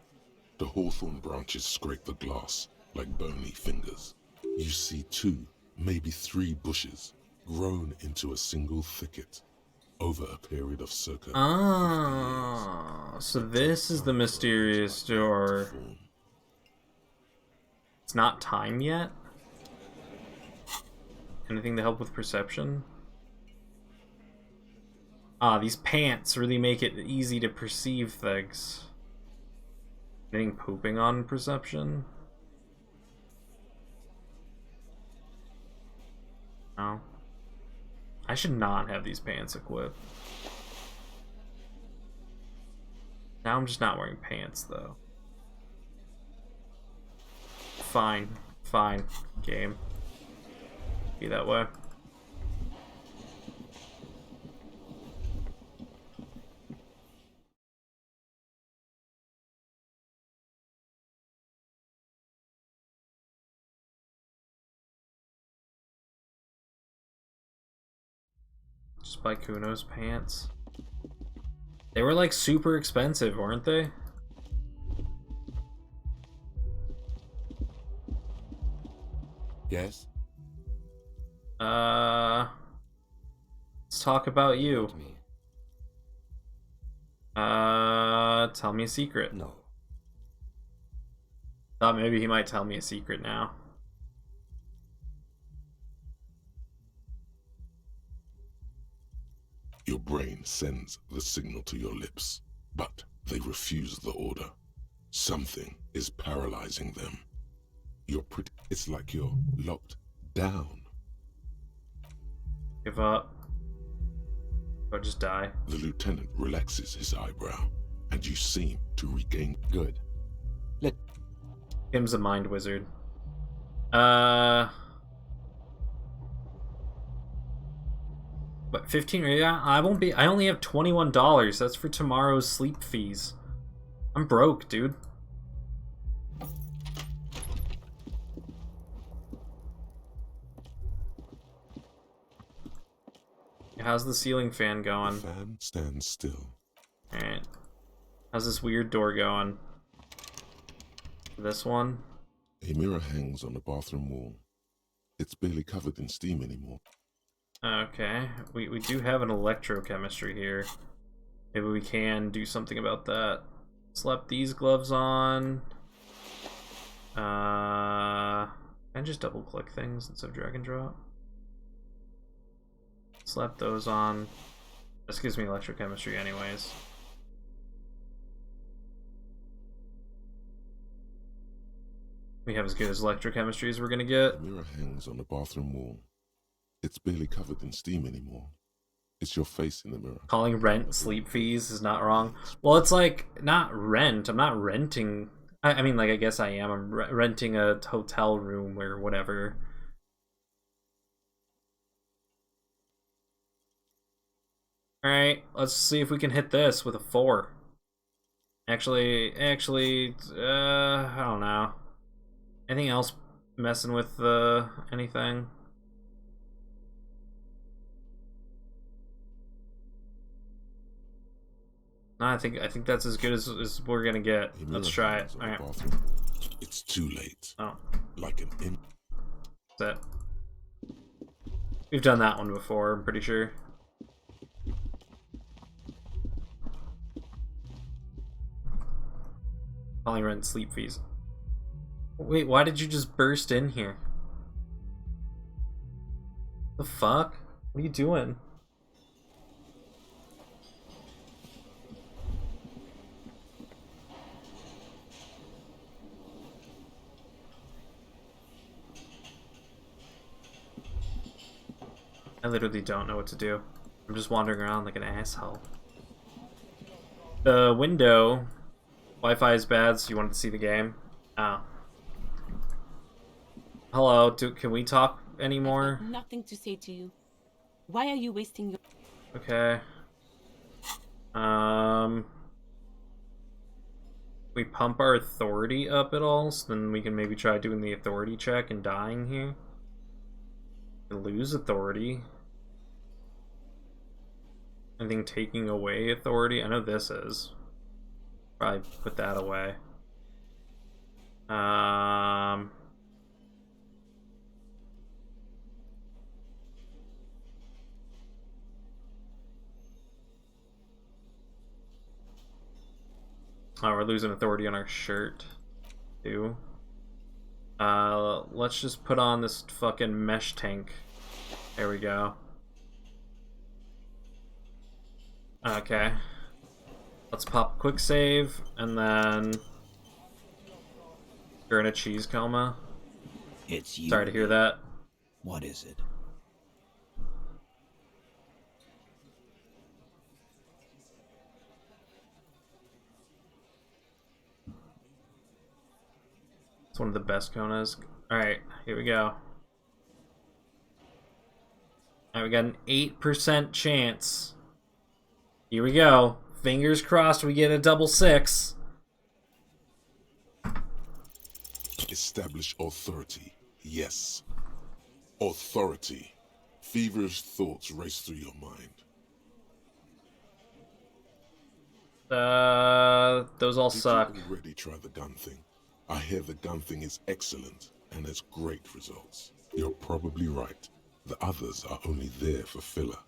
The hawthorn branches scrape the glass like bony fingers. You see 2, maybe 3 bushes grown into a single thicket over a period of circa 50 years. So this is the mysterious door. It's not time yet? Anything to help with perception? These pants really make it easy to perceive things. Anything pooping on perception? No. I should not have these pants equipped. Now I'm just not wearing pants, though. Fine. Fine. Game. Be that way. Just buy Kuno's pants. They were like super expensive, weren't they? Yes? Let's talk about you. Tell me a secret. No. Thought maybe he might tell me a secret now. Your brain sends the signal to your lips, but they refuse the order. Something is paralyzing them. It's like you're locked down. Give up. Or just die. The lieutenant relaxes his eyebrow. and you seem to regain. Good. Kim's a mind wizard. But 15, yeah, I won't be. I only have $21. That's for tomorrow's sleep fees. I'm broke, dude. How's the ceiling fan going? The fan stands still. Alright. How's this weird door going? This one? A mirror hangs on the bathroom wall. It's barely covered in steam anymore. Okay. We do have an electrochemistry here. Maybe we can do something about that. Slap these gloves on. And just double click things instead of drag and drop. Slap those on. This gives me electrochemistry anyways. We have as good as electrochemistry as we're gonna get. The mirror hangs on the bathroom wall. It's barely covered in steam anymore. It's your face in the mirror. Calling rent sleep fees is not wrong. Well, it's like, not rent. I'm not renting. I mean, like, I guess I am. I'm renting a hotel room or whatever. Alright, let's see if we can hit this with a 4. Actually, I don't know. Anything else messing with anything? No, I think that's as good as we're gonna get. Let's try it. Alright. It's too late. Oh. Like an imp. That's it. We've done that one before, I'm pretty sure. Calling rent sleep fees. Wait, why did you just burst in here? The fuck? What are you doing? I literally don't know what to do. I'm just wandering around like an asshole. The window... Wi-Fi is bad, so you wanted to see the game? Oh. Hello, can we talk anymore? Nothing to say to you. Why are you wasting your... Okay. We pump our authority up at all, so then we can maybe try doing the authority check and dying here. Lose authority. Anything taking away authority? I know this is. Probably put that away. Oh, we're losing authority on our shirt, too. Let's just put on this fucking mesh tank. There we go. Okay. Let's pop a quick save, and then... You're in a cheese coma. It's you. Sorry to hear that. What is it? It's one of the best Konas. Alright, here we go. Alright, we got an 8% chance. Here we go. Fingers crossed we get a double 6. Establish authority. Yes. Authority. Feverish thoughts race through your mind. Those all suck. Did you already try the gun thing? I hear the gun thing is excellent and has great results. You're probably right. The others are only there for filler,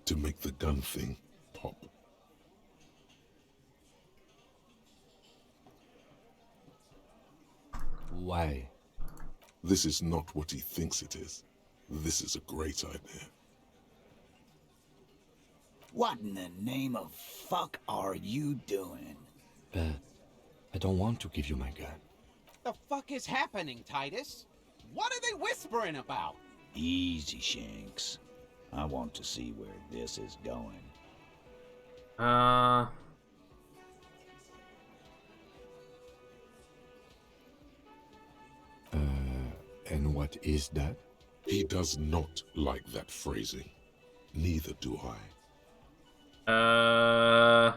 to make the gun thing pop. Why? This is not what he thinks it is. This is a great idea. What in the name of fuck are you doing? But I don't want to give you my gun. The fuck is happening, Titus? What are they whispering about? Easy, Shanks. I want to see where this is going. And what is that? He does not like that phrasing. Neither do I.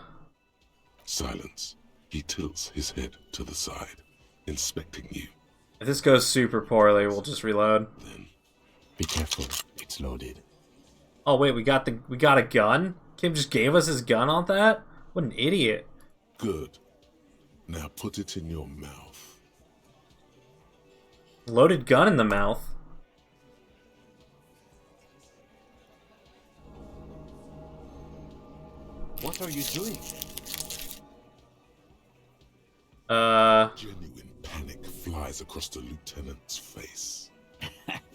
Silence. He tilts his head to the side, inspecting you. If this goes super poorly, we'll just reload. Then, be careful. It's loaded. Oh wait, we got a gun? Kim just gave us his gun on that? What an idiot. Good. Now put it in your mouth. Loaded gun in the mouth. What are you doing? Genuine panic flies across the lieutenant's face.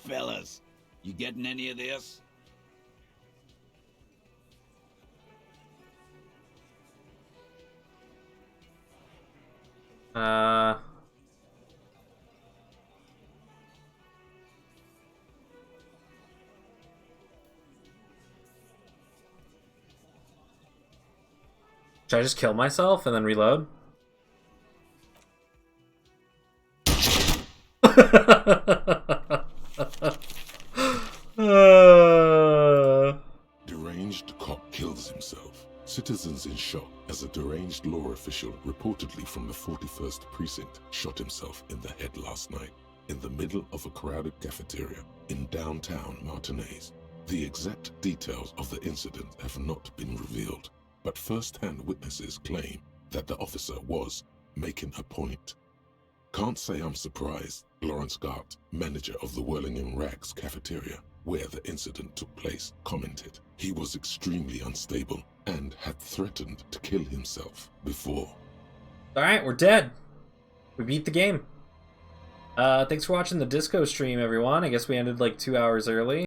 Fellas, you getting any of this? Should I just kill myself and then reload? Deranged cop kills himself. Citizens in shock as a deranged law official reportedly from the 41st precinct shot himself in the head last night in the middle of a crowded cafeteria in downtown Martinez. The exact details of the incident have not been revealed, but first-hand witnesses claim that the officer was making a point. Can't say I'm surprised, Lawrence Gart, manager of the Whirling in Rags cafeteria, where the incident took place, commented. He was extremely unstable and had threatened to kill himself before. Alright, we're dead. We beat the game. Thanks for watching the disco stream, everyone. I guess we ended like 2 hours early.